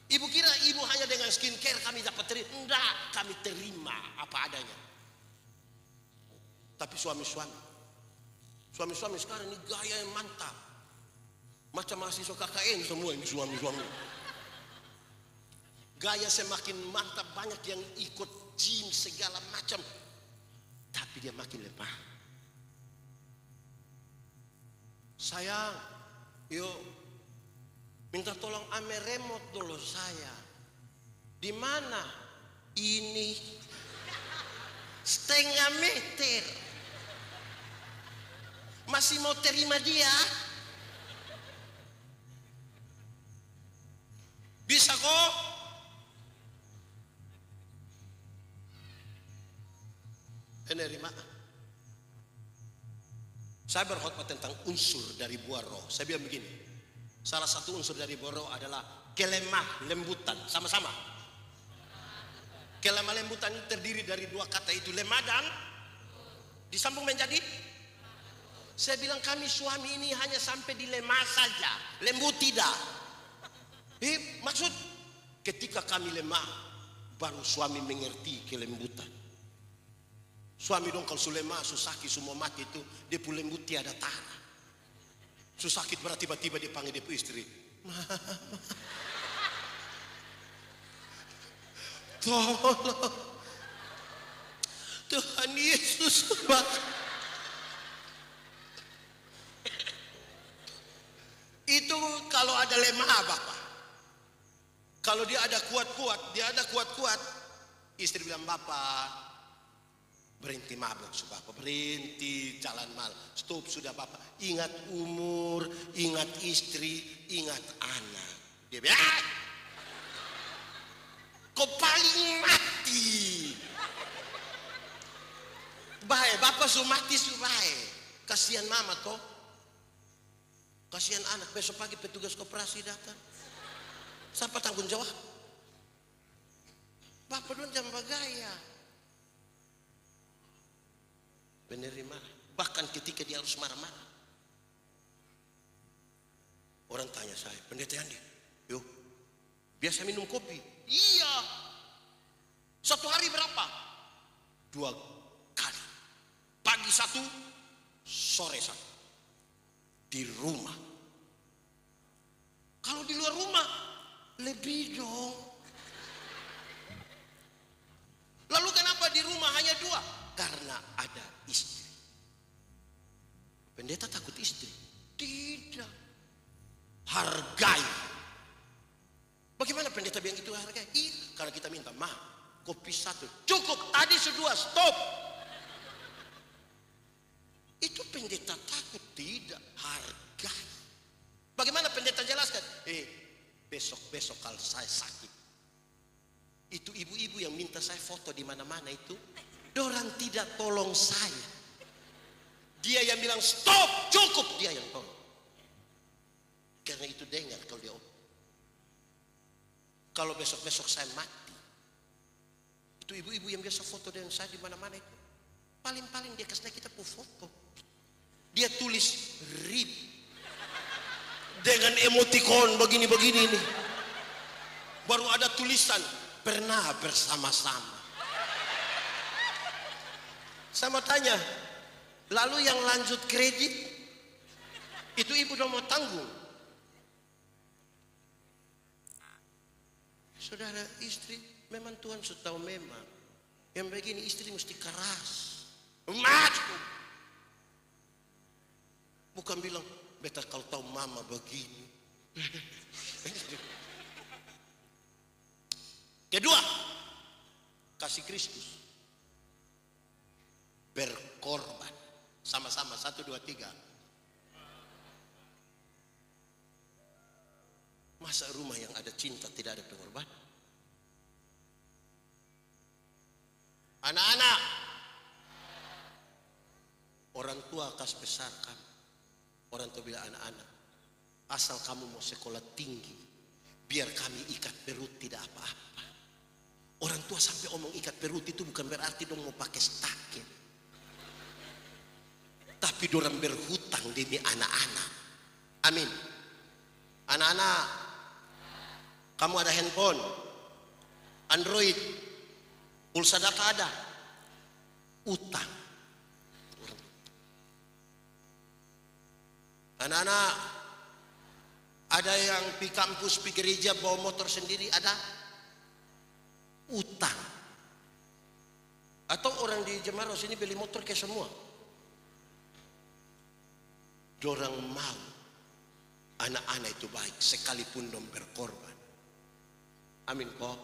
Ibu kira ibu hanya dengan skincare kami dapat terima? Enggak, kami terima apa adanya. Tapi suami-suami sekarang ini gaya yang mantap. Macam mahasiswa KKN semua ini suami-suami. Gaya semakin mantap, banyak yang ikut gym segala macam. Tapi dia makin lemah. Sayang, yuk minta tolong ame remote dulu saya. Di mana? Ini setengah meter. Masih mau terima dia? Bisa kok? Menerima. Saya berkhotbah tentang unsur dari buah roh. Saya bilang begini, salah satu unsur dari buah roh adalah kelemah lembutan. Sama-sama. Kelemah lembutan terdiri dari dua kata itu, lemah dan disambung menjadi. Saya bilang kami suami ini hanya sampai di lemah saja, lembut tidak. Maksud ketika kami lemah, baru suami mengerti kelembutan. Suami dong kalau sulema susaki semua mati itu dia pun lembut tiada tanah. Susakit berat tiba-tiba dia panggil dia istri. Mama. Tolong. Tuhan Yesus. Itu kalau ada lemah Bapak. Kalau dia ada kuat-kuat, istri bilang Bapak berhenti mabuk sudah Bapak, berhenti jalan mal, stop sudah Bapak. Ingat umur, ingat istri, ingat anak. Dia bilang, kau paling mati. Baik, Bapak sudah mati sudah baik. Kasihan mama toh, kasihan anak. Besok pagi petugas koperasi datang. Siapa tanggung jawab? Bapak dong jangan bergaya. Menerima, bahkan ketika dia harus marah-marah. Orang tanya saya, Pendeta Yandi, yuk, biasa minum kopi? Iya. Satu hari berapa? 2 kali. Pagi 1, sore 1. Di rumah. Kalau di luar rumah, lebih dong. Lalu kenapa di rumah hanya 2? Karena ada istri. Pendeta takut istri? Tidak. Hargai. Bagaimana pendeta bilang itu hargai? Karena kita minta maaf. Kopi 1 cukup, tadi sudah stop. Itu pendeta takut? Tidak. Hargai. Bagaimana pendeta jelaskan? Besok-besok kalau saya sakit, itu ibu-ibu yang minta saya foto di mana-mana itu, dorang tidak tolong saya. Dia yang bilang stop, cukup, dia yang tolong. Karena itu dengar kalau dia kalau besok-besok saya mati, itu ibu-ibu yang biasa foto dengan saya di mana-mana itu, paling-paling dia kasih kita foto. Dia tulis RIP dengan emoticon begini-begini nih. Baru ada tulisan pernah bersama-sama. Sama tanya, lalu yang lanjut kredit itu ibu udah mau tanggung. Saudara, istri memang Tuhan sudah tahu memang yang begini istri mesti keras, maju. Bukan bilang beta kalau tahu mama begini. Kedua, kasih Kristus, berkorban sama-sama 1, 2, 3. Masa rumah yang ada cinta tidak ada pengorbanan? Anak-anak, orang tua kasih besar kamu. Orang tua bilang, anak-anak, asal kamu mau sekolah tinggi, biar kami ikat perut tidak apa-apa. Orang tua sampai omong ikat perut itu bukan berarti dong mau pakai stake, tapi dorang berhutang demi anak-anak. Amin. Anak-anak, kamu ada handphone, Android, pulsa data ada, utang. Anak-anak, ada yang di kampus, di gereja bawa motor sendiri, ada utang. Atau orang di Jemaros ini beli motor ke semua. Dorang mau anak-anak itu baik sekalipun dong berkorban. Amin kok.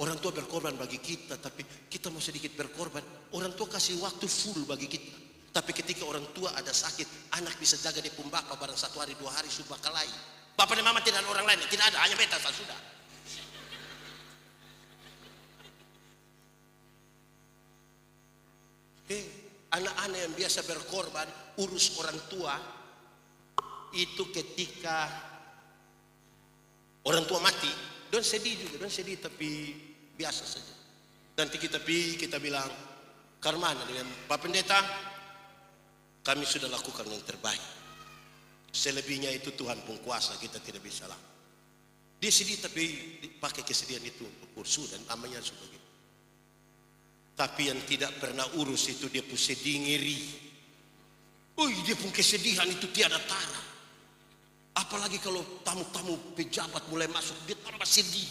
Orang tua berkorban bagi kita, tapi kita mau sedikit berkorban. Orang tua kasih waktu full bagi kita, tapi ketika orang tua ada sakit, anak bisa jaga di pun bapak barang 1 hari 2 hari sudah kalai. Bapak dan mama tidak ada orang lain, tidak ada, hanya beta sudah. Anak-anak yang biasa berkorban urus orang tua itu ketika orang tua mati, don sedih juga, don sedih tapi biasa saja. Nanti kita pergi, kita bilang, Karmana dengan Pak Pendeta, kami sudah lakukan yang terbaik. Selebihnya itu Tuhan pun kuasa, kita tidak bisa lah. Dia sedih tapi pakai kesedihan itu untuk kursu dan namanya sebagai. Tapi yang tidak pernah urus itu dia pun sedih ngeri. Dia pun kesedihan itu tiada tara. Apalagi kalau tamu-tamu pejabat mulai masuk, dia tambah sedih.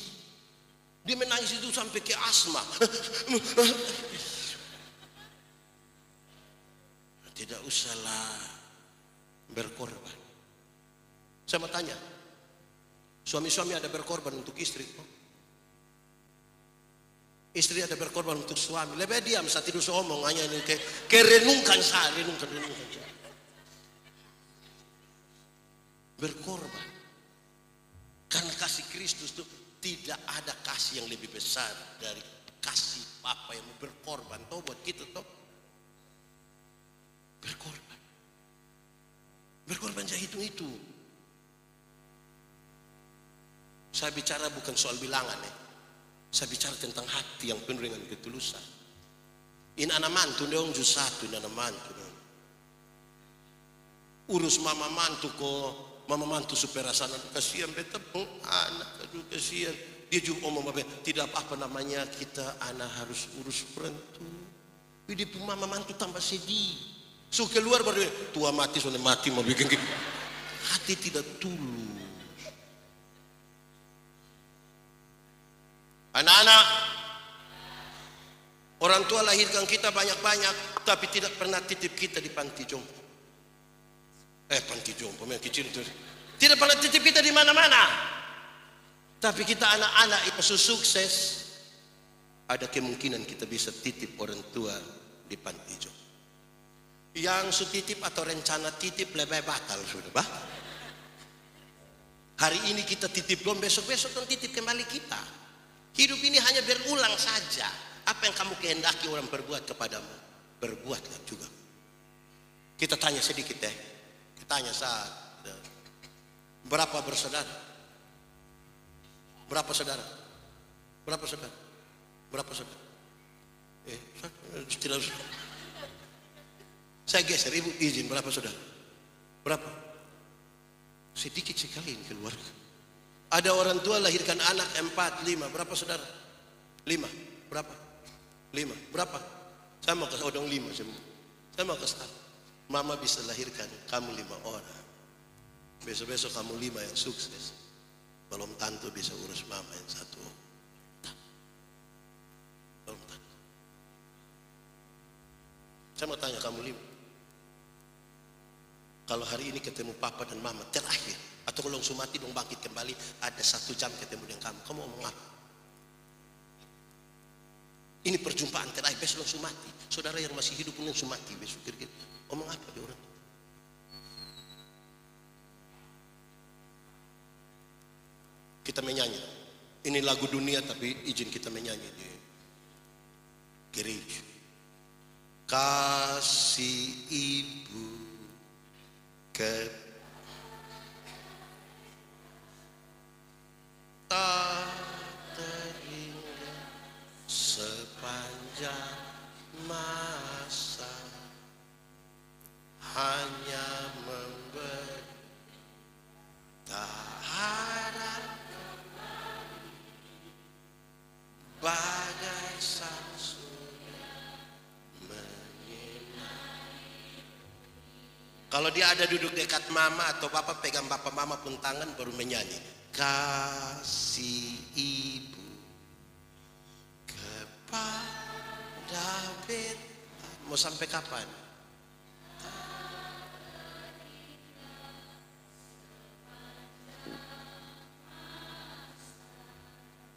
Dia menangis itu sampai ke asma. Tidak usahlah berkorban. Saya mau tanya, suami-suami ada berkorban untuk istri? Istri ada berkorban untuk suami. Lebih diam saat itu seomong hanya ini kerenungkan saya, renungkan. Berkorban. Karena kasih Kristus itu tidak ada kasih yang lebih besar dari kasih Bapa yang berkorban. Tahu buat kita toh? Berkorban. Berkorban saya hitung itu. Saya bicara bukan soal bilangan ya. Saya bicara tentang hati yang penuh dengan ketulusan. Ini anak mantu dong jus 1 ini anak mantu. Urus mama mantu kok, mama mantu supaya rasanya kasihan beta pun anak, aduh kasihan. Dia juga omong tidak apa-apa namanya kita anak harus urus perentu. Dia pun mama mantu tambah sedih. So keluar baru tua mati soalnya mati mau bikin hati tidak tulus. Anak-anak, orang tua lahirkan kita banyak-banyak, tapi tidak pernah titip kita di panti jompo. Panti jompo, yang kecil itu. Tidak pernah titip kita di mana-mana. Tapi kita anak-anak yang sukses, ada kemungkinan kita bisa titip orang tua di panti jompo. Yang sutitip atau rencana titip lebih batal sudah, bah. Hari ini kita titip dong, besok-besok dong titip kembali kita. Hidup ini hanya berulang saja. Apa yang kamu kehendaki orang berbuat kepadamu, berbuatlah juga Kita tanya sedikit ya. Kita tanya saat berapa bersaudara? Berapa saudara? Berapa saudara? Berapa saudara? Tidak usah. Saya geser, ibu izin, berapa saudara? Berapa? Sedikit sekali yang keluarga. Ada orang tua lahirkan anak 4, 5. Berapa saudara? 5. Berapa? 5. Berapa? Saya mau kasih odong 5 semua. Saya mau kasih tahu. Mama bisa lahirkan kamu 5 orang. Besok-besok kamu 5 yang sukses. Belum tentu bisa urus mama yang 1. Belum tentu. Saya mau tanya kamu 5. Kalau hari ini ketemu papa dan mama terakhir, atau kalau langsung mati dong bangkit kembali, ada 1 jam ketemu dengan kamu ngomong apa? Ini perjumpaan terakhir, besok langsung mati. Saudara yang masih hidup pun langsung mati besok kira-kira. Ngomong apa dia orang? Kita menyanyi. Ini lagu dunia tapi izin kita menyanyi di gereja. Kasih ibu ke tak teringat sepanjang masa, hanya memberi tak harap bagai sang surya menyinari. Kalau dia ada duduk dekat mama atau bapak pegang bapak mama pun tangan baru menyanyi. Kasih ibu kepada beta. Mau sampai kapan?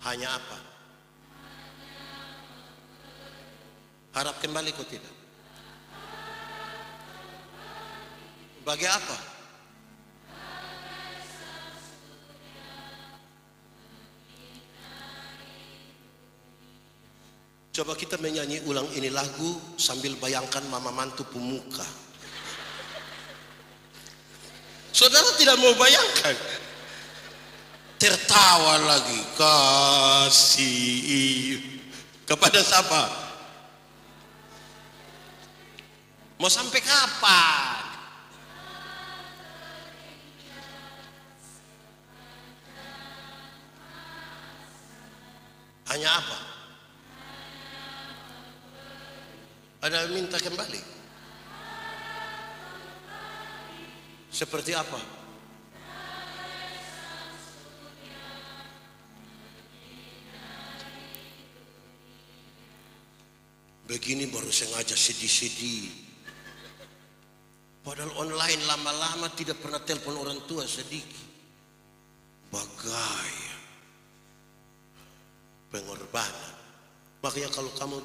Hanya apa? Harap kembali kau tidak? Bagi apa? Coba kita menyanyi ulang ini lagu sambil bayangkan mama mantu pemuka. Saudara tidak mau bayangkan. Tertawa lagi. Kasih kepada siapa? Mau sampai kapan? Hanya apa? Ada minta kembali. Seperti apa? Begini baru sengaja sedih-sedih. Padahal online lama-lama tidak pernah telepon orang tua sedikit. Bagai pengorbanan. Makanya kalau kamu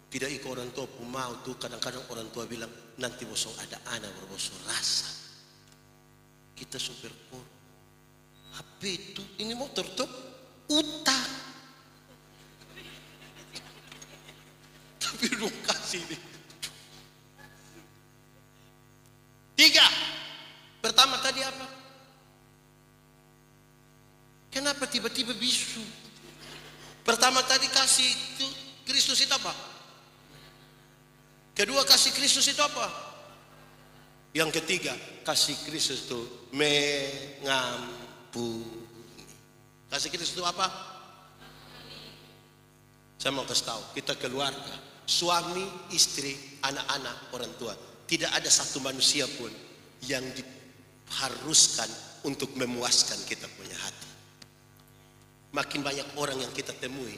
tidak ikut orang tua pun mau tuh, kadang-kadang orang tua bilang nanti bosong ada anak berbosong rasa. Kita supir pun HP itu ini motor tuh utang. Tapi belum kasih nih. 3. Pertama tadi apa? Kenapa tiba-tiba bisu? Pertama tadi kasih itu Kristus itu apa? Kedua kasih Kristus itu apa? Yang ketiga kasih Kristus itu mengampuni. Kasih Kristus itu apa? Saya mau kasih tahu, kita keluarga, suami, istri, anak-anak, orang tua, tidak ada satu manusia pun yang diharuskan untuk memuaskan kita punya hati. Makin banyak orang yang kita temui,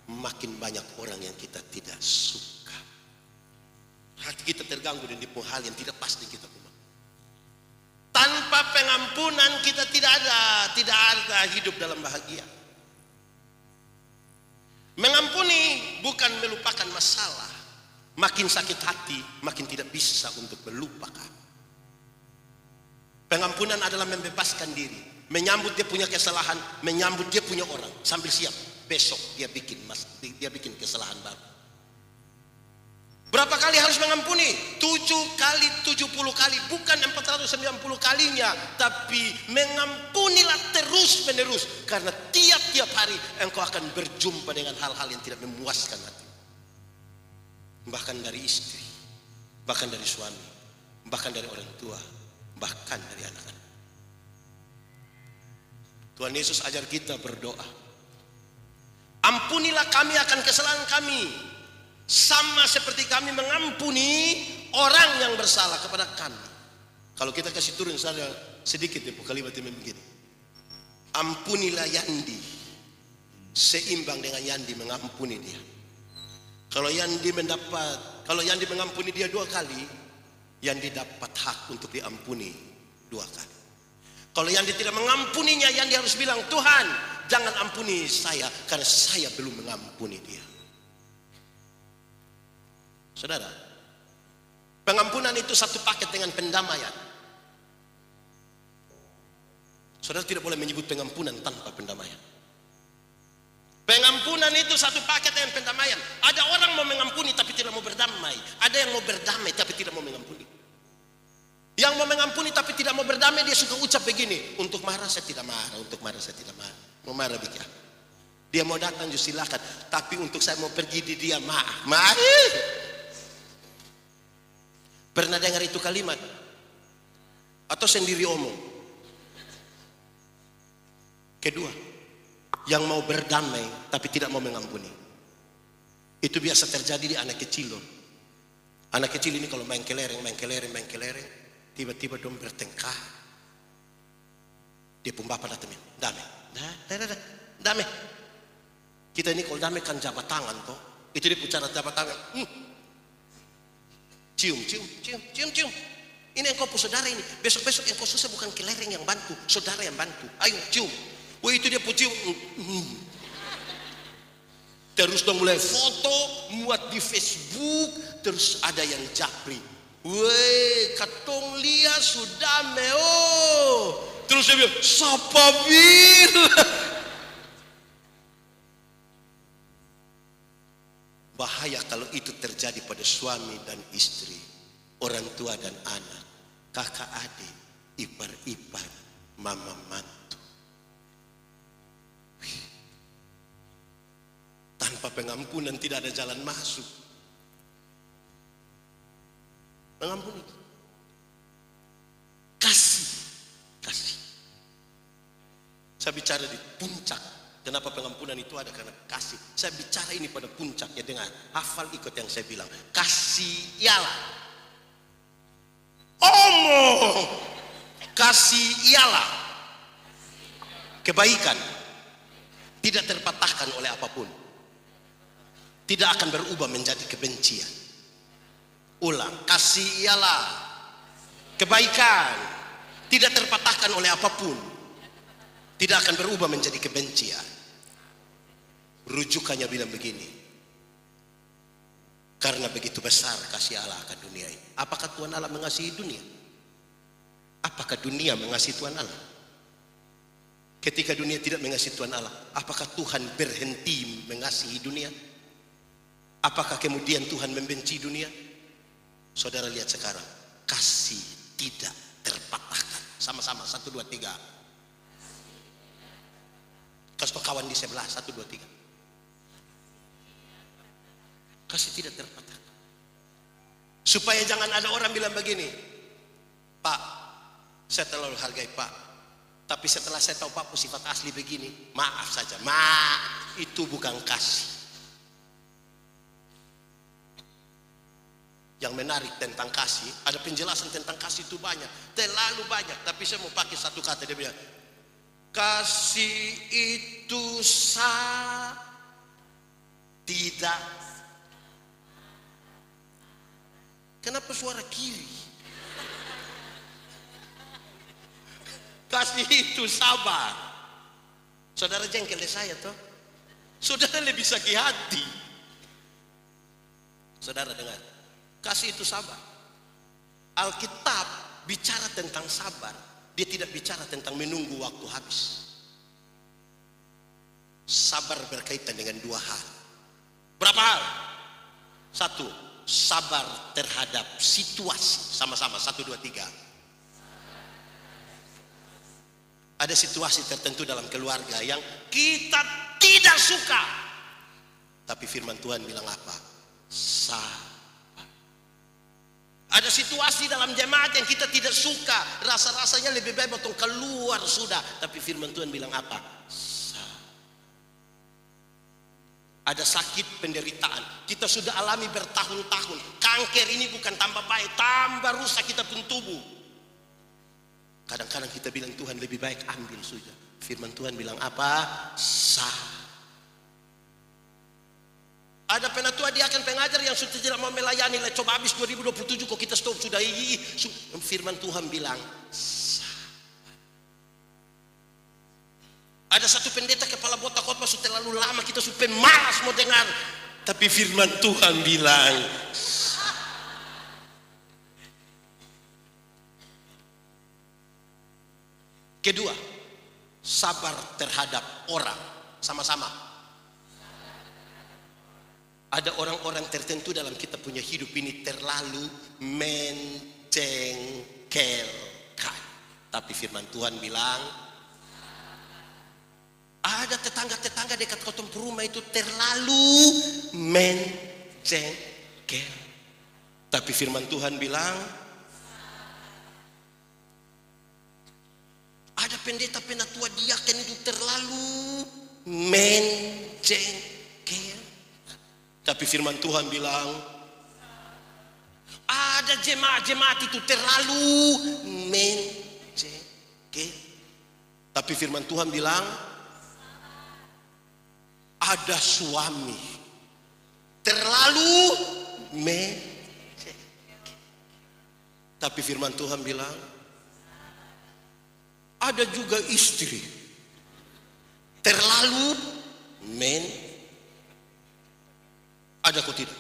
makin banyak orang yang kita tidak suka. Hati kita terganggu dengan hal yang tidak pasti kita punya. Tanpa pengampunan kita tidak ada hidup dalam bahagia. Mengampuni bukan melupakan masalah. Makin sakit hati, makin tidak bisa untuk melupakan. Pengampunan adalah membebaskan diri, menyambut dia punya kesalahan, menyambut dia punya orang, sambil siap besok dia bikin kesalahan baru. Berapa kali harus mengampuni? 7 kali 70 kali, bukan 490 kalinya, tapi mengampunilah terus menerus, karena tiap-tiap hari engkau akan berjumpa dengan hal-hal yang tidak memuaskan hati. Bahkan dari istri, bahkan dari suami, bahkan dari orang tua, bahkan dari anak-anak. Tuhan Yesus ajar kita berdoa, ampunilah kami akan kesalahan kami, sama seperti kami mengampuni orang yang bersalah kepada kami. Kalau kita kasih turun saja sedikit ya kalimat yang begini, ampunilah Yandi seimbang dengan Yandi mengampuni dia. Kalau Yandi mengampuni dia 2 kali, Yandi dapat hak untuk diampuni 2 kali. Kalau Yandi tidak mengampuninya, Yandi harus bilang, Tuhan jangan ampuni saya karena saya belum mengampuni dia. Saudara, pengampunan itu satu paket dengan pendamaian. Saudara tidak boleh menyebut pengampunan tanpa pendamaian. Pengampunan itu satu paket dengan pendamaian. Ada orang mau mengampuni tapi tidak mau berdamai. Ada yang mau berdamai tapi tidak mau mengampuni. Yang mau mengampuni tapi tidak mau berdamai, dia suka ucap begini, untuk marah saya tidak marah, untuk marah saya tidak marah. Mau marah bikin. Dia mau datang just silakan, tapi untuk saya mau pergi di dia maaf. Pernah dengar itu kalimat? Atau sendiri omong? Kedua, yang mau berdamai tapi tidak mau mengampuni. Itu biasa terjadi di anak kecil loh. Anak kecil ini kalau main kelereng, tiba-tiba dong bertengkar. Dia pun bapak datang, damai. Kita ini kalau damai kan jabat tangan toh. Itu dia bicara jabat tangan. Cium. Ini engkau saudara ini. Besok-besok engkau susah bukan kelereng yang bantu, saudara yang bantu. Ayo cium. Wah itu dia cium. Terus dong mulai foto, muat di Facebook. Terus ada yang japri. Weh, katong lihat sudah meo. Terus dia bilang, siapa bilang? Bahaya kalau itu terjadi pada suami dan istri, orang tua dan anak, kakak adik, ipar-ipar, mama mantu. Tanpa pengampunan tidak ada jalan masuk. Mengampuni. Kasih. Saya bicara di puncak. Kenapa pengampunan itu ada? Karena kasih. Saya bicara ini pada puncaknya dengan hafal ikut yang saya bilang. Kasih ialah. Omong. Kasih ialah. Kebaikan. Tidak terpatahkan oleh apapun. Tidak akan berubah menjadi kebencian. Ulang. Kasih ialah. Kebaikan. Tidak terpatahkan oleh apapun. Tidak akan berubah menjadi kebencian. Rujukannya bilang begini. Karena begitu besar kasih Allah akan dunia ini. Apakah Tuhan Allah mengasihi dunia? Apakah dunia mengasihi Tuhan Allah? Ketika dunia tidak mengasihi Tuhan Allah, apakah Tuhan berhenti mengasihi dunia? Apakah kemudian Tuhan membenci dunia? Saudara lihat sekarang. Kasih tidak terpatahkan. Sama-sama 1, 2, 3. Kasih kawan di sebelah 1, 2, 3. Kasih tidak terpatahkan. Supaya jangan ada orang bilang begini, Pak, saya terlalu hargai Pak, tapi setelah saya tahu Pak sifat asli begini, maaf saja. Itu bukan kasih. Yang menarik tentang kasih, ada penjelasan tentang kasih itu banyak, terlalu banyak. Tapi saya mau pakai satu kata, dia bilang, kasih itu tidak. Kenapa suara kiri? Kasih itu sabar. Saudara jengkel saya toh. Saudara lebih sakit hati. Saudara dengar. Kasih itu sabar. Alkitab bicara tentang sabar. Dia tidak bicara tentang menunggu waktu habis. Sabar berkaitan dengan 2 hal. Berapa hal? 1. sabar terhadap situasi. Sama-sama, 1, 2, 3. Ada situasi tertentu dalam keluarga yang kita tidak suka. Tapi firman Tuhan bilang apa? Sabar. Ada situasi dalam jemaat yang kita tidak suka. Rasa-rasanya lebih baik potong keluar sudah. Tapi firman Tuhan bilang apa? Sabar. Ada sakit penderitaan. Kita sudah alami bertahun-tahun. Kanker ini bukan tambah baik, tambah rusak kita pun tubuh. Kadang-kadang kita bilang Tuhan lebih baik ambil sudah. Firman Tuhan bilang apa? Sabar. Ada penatua diaken pengajar yang sudah tidak mau melayani. Coba habis 2027 kok kita stop sudah. Firman Tuhan bilang sabar. Ada satu pendeta kepala botak khotbah sudah terlalu lama kita sudah malas mau dengar. Tapi firman Tuhan bilang sabar. Kedua, sabar terhadap orang. Sama-sama. Ada orang-orang tertentu dalam kita punya hidup ini terlalu mencengkelkan. Tapi firman Tuhan bilang, ada tetangga-tetangga dekat kotong rumah itu terlalu mencengkel. Tapi firman Tuhan bilang, ada pendeta penatua diaken itu terlalu mencengkel. Tapi firman Tuhan bilang, ada jemaat-jemaat itu terlalu mencengkel. Tapi firman Tuhan bilang, ada suami terlalu mencengkel. Tapi firman Tuhan bilang, ada juga istri terlalu mencengkel. Ada kok tidak?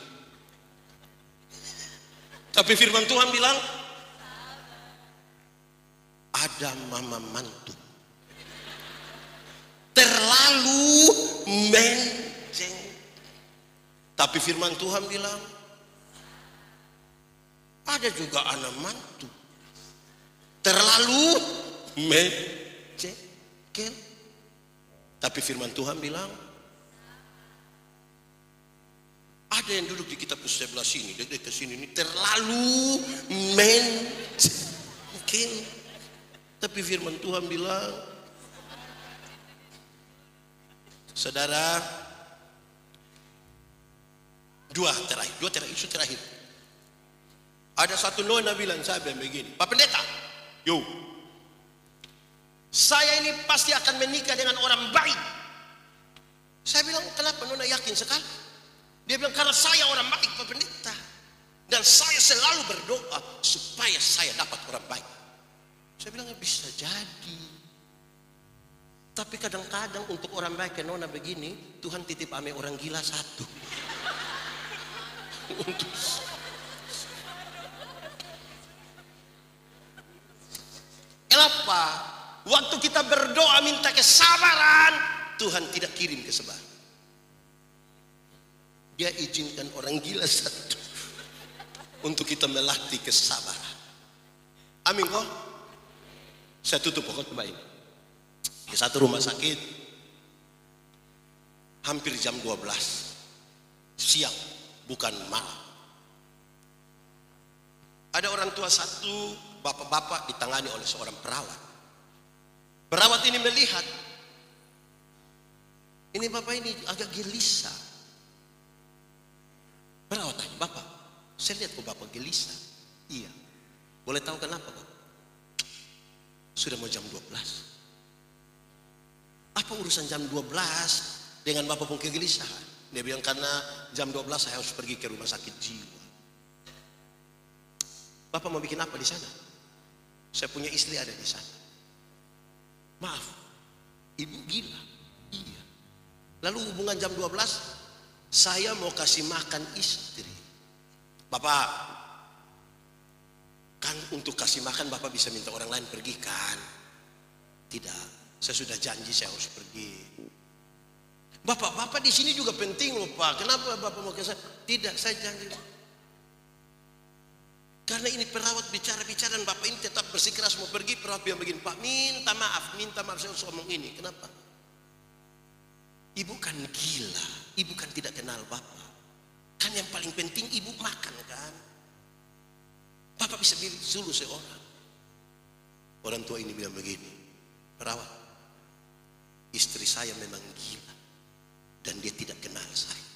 Tapi firman Tuhan bilang, ada mama mantu terlalu mencengkel. Tapi firman Tuhan bilang, ada juga anak mantu terlalu mencengkel. Tapi firman Tuhan bilang, ada yang duduk di kitab sebelah sini, dekat sini ini terlalu mencengkel. Tapi firman Tuhan bilang, saudara, dua isu terakhir. Ada satu nona bilang saya begini, Pak Pendeta, yo, saya ini pasti akan menikah dengan orang baik. Saya bilang, kenapa nona yakin sekali? Dia bilang, karena saya orang baik Pak Pendeta. Dan saya selalu berdoa supaya saya dapat orang baik. Saya bilang, bisa jadi. Tapi kadang-kadang untuk orang baik yang nona begini, Tuhan titip ame orang gila satu. Kenapa? Waktu kita berdoa minta kesabaran, Tuhan tidak kirim kesabaran. Dia izinkan orang gila satu untuk kita melatih kesabaran. Amin kok. Saya tutup khotbah ini. Di satu rumah sakit, hampir jam 12 siang, bukan malam. Ada orang tua satu, bapak-bapak ditangani oleh seorang perawat. Perawat ini melihat, ini bapak ini agak gelisah. Perawat tanya, Bapak, saya lihat kok Bapak gelisah. Iya. Boleh tahu kenapa kok? Sudah mau jam 12. Apa urusan jam 12 dengan Bapak pun kegelisahan? Dia bilang, karena jam 12 saya harus pergi ke rumah sakit jiwa. Bapak mau bikin apa di sana? Saya punya istri ada di sana. Maaf, ibu gila. Iya. Lalu hubungan jam 12, saya mau kasih makan istri. Bapak, kan untuk kasih makan Bapak bisa minta orang lain pergi kan? Tidak, saya sudah janji saya harus pergi. Bapak di sini juga penting loh Pak. Kenapa Bapak mau ke sana? Tidak, saya janji. Karena ini perawat bicara-bicara dan bapak ini tetap bersikeras mau pergi. Perawat bilang begini, Pak minta maaf saya harus ngomong ini. Kenapa? Ibu kan gila, ibu kan tidak kenal bapak. Kan yang paling penting ibu makan kan. Bapak bisa suruh seorang. Orang tua ini bilang begini, perawat, istri saya memang gila dan dia tidak kenal saya.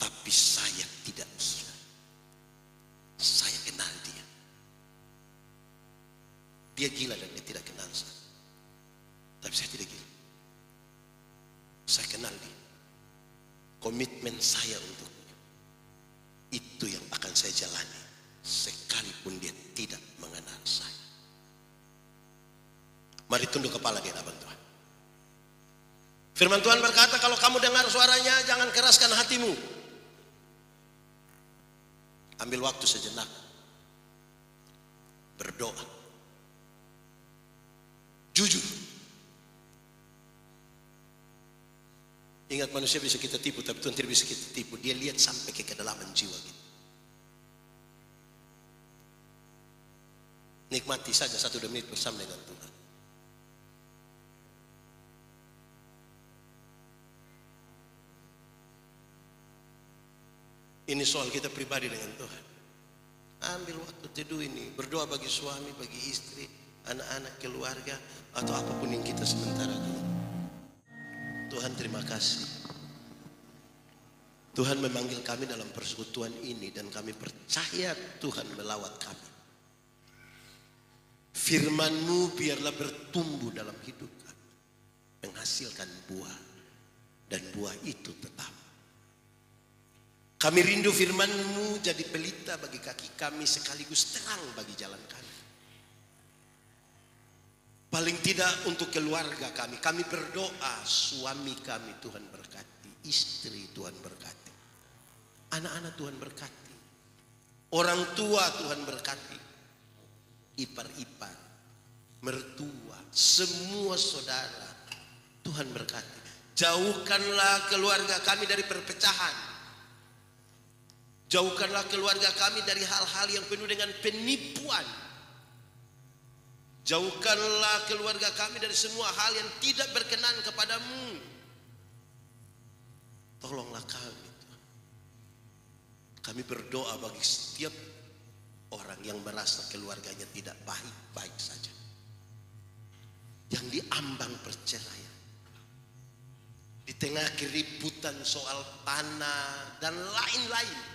Tapi saya tidak gila. Saya kenal dia. Dia gila dan dia tidak kenal saya. Tapi saya tidak gila. Saya kenal dia. Komitmen saya untuknya itu yang akan saya jalani sekalipun dia tidak mengenal saya. Mari tunduk kepala di hadapan Tuhan. Firman Tuhan berkata, kalau kamu dengar suaranya jangan keraskan hatimu. Ambil waktu sejenak, berdoa, jujur. Ingat, manusia bisa kita tipu, tapi Tuhan tidak bisa kita tipu. Dia lihat sampai ke kedalaman jiwa kita. Nikmati saja 1-2 menit bersama dengan Tuhan. Ini soal kita pribadi dengan Tuhan. Ambil waktu teduh ini, berdoa bagi suami, bagi istri, anak-anak, keluarga, atau apapun yang kita sementara dulu. Tuhan terima kasih. Tuhan memanggil kami dalam persekutuan ini dan kami percaya Tuhan melawat kami. Firman-Mu biarlah bertumbuh dalam hidup kami, menghasilkan buah, dan buah itu tetap. Kami rindu firman-Mu jadi pelita bagi kaki kami sekaligus terang bagi jalan kami. Paling tidak untuk keluarga kami. Kami berdoa suami kami Tuhan berkati. Istri Tuhan berkati. Anak-anak Tuhan berkati. Orang tua Tuhan berkati. Ipar-ipar. Mertua. Semua saudara Tuhan berkati. Jauhkanlah keluarga kami dari perpecahan. Jauhkanlah keluarga kami dari hal-hal yang penuh dengan penipuan. Jauhkanlah keluarga kami dari semua hal yang tidak berkenan kepadamu. Tolonglah kami. Kami berdoa bagi setiap orang yang merasa keluarganya tidak baik-baik saja. Yang diambang perceraian. Di tengah keributan soal tanah dan lain-lain.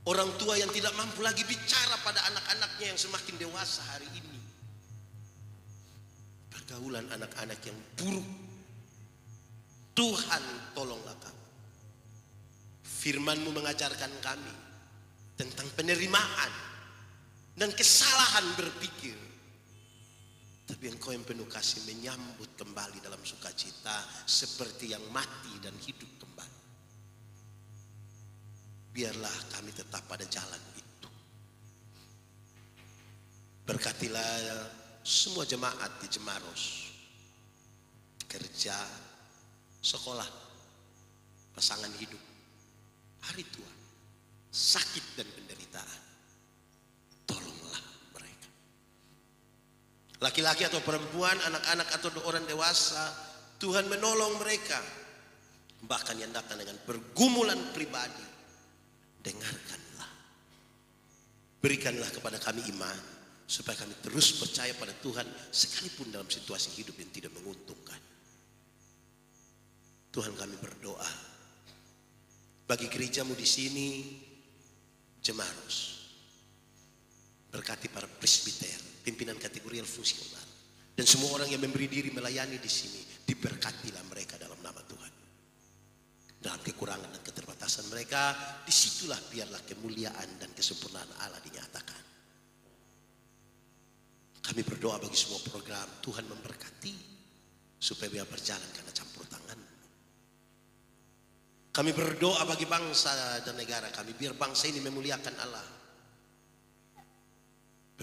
Orang tua yang tidak mampu lagi bicara pada anak-anaknya yang semakin dewasa hari ini. Pergaulan anak-anak yang buruk. Tuhan tolonglah kami. Firman-Mu mengajarkan kami tentang penerimaan dan kesalahan berpikir. Tapi Engkau yang penuh kasih menyambut kembali dalam sukacita seperti yang mati dan hidup kembali. Biarlah kami tetap pada jalan itu. Berkatilah semua jemaat di Jemaros, kerja, sekolah, pasangan hidup, hari tua, sakit dan penderitaan. Tolonglah mereka. Laki-laki atau perempuan, anak-anak atau orang dewasa, Tuhan menolong mereka. Bahkan yang datang dengan pergumulan pribadi, dengarkanlah. Berikanlah kepada kami iman supaya kami terus percaya pada Tuhan sekalipun dalam situasi hidup yang tidak menguntungkan. Tuhan, kami berdoa bagi gereja-Mu di sini, Jemaros. Berkati para presbiter, pimpinan kategorial fungsional, dan semua orang yang memberi diri melayani di sini. Diberkatilah mereka dalam nama Tuhan. Dalam kekurangan dan keterbatasan mereka, disitulah biarlah kemuliaan dan kesempurnaan Allah dinyatakan. Kami berdoa bagi semua program, Tuhan memberkati supaya biar berjalan karena campur tangan. Kami berdoa bagi bangsa dan negara kami, biar bangsa ini memuliakan Allah.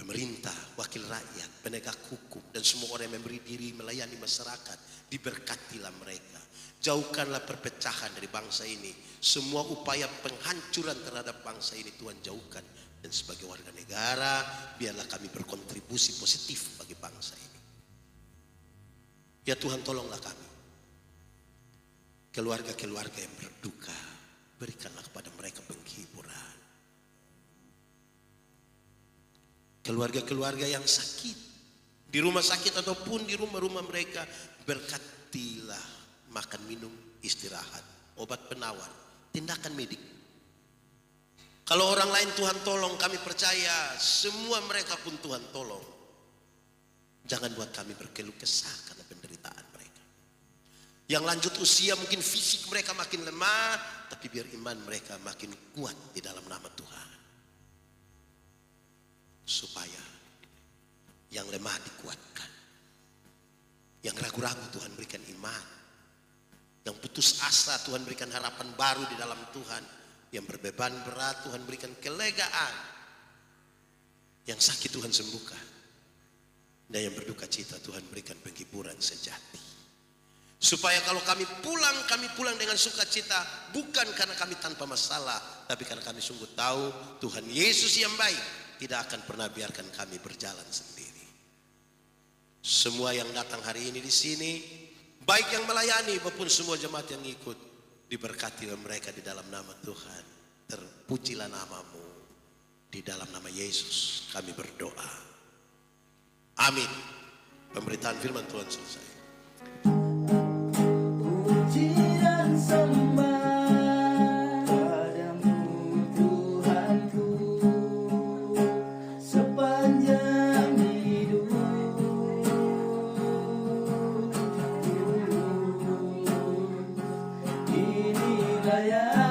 pemerintah, wakil rakyat, penegak hukum, dan semua orang yang memberi diri melayani masyarakat, diberkatilah mereka. Jauhkanlah perpecahan dari bangsa ini. Semua upaya penghancuran terhadap bangsa ini Tuhan jauhkan. Dan sebagai warga negara, biarlah kami berkontribusi positif bagi bangsa ini. Ya Tuhan, tolonglah kami. Keluarga-keluarga yang berduka, berikanlah kepada mereka penghiburan. Keluarga-keluarga yang sakit, di rumah sakit ataupun di rumah-rumah mereka, berkatilah makan, minum, istirahat, obat penawar, tindakan medik. Kalau orang lain Tuhan tolong, kami percaya semua mereka pun Tuhan tolong. Jangan buat kami berkeluh kesah karena penderitaan mereka. Yang lanjut usia, mungkin fisik mereka makin lemah, tapi biar iman mereka makin kuat di dalam nama Tuhan. Supaya yang lemah dikuatkan, yang ragu-ragu Tuhan berikan iman, yang putus asa Tuhan berikan harapan baru di dalam Tuhan, yang berbeban berat Tuhan berikan kelegaan, yang sakit Tuhan sembuhkan, dan yang berduka cita Tuhan berikan penghiburan sejati. Supaya kalau kami pulang dengan sukacita, bukan karena kami tanpa masalah, tapi karena kami sungguh tahu Tuhan Yesus yang baik tidak akan pernah biarkan kami berjalan sendiri. Semua yang datang hari ini di sini, baik yang melayani maupun semua jemaat yang ikut, diberkatilah mereka di dalam nama Tuhan. Terpujilah namamu. Di dalam nama Yesus kami berdoa. Amin. Pemberitaan firman Tuhan selesai. Puji dan sembah padamu Tuhanku sepanjang hidup. Inilah yang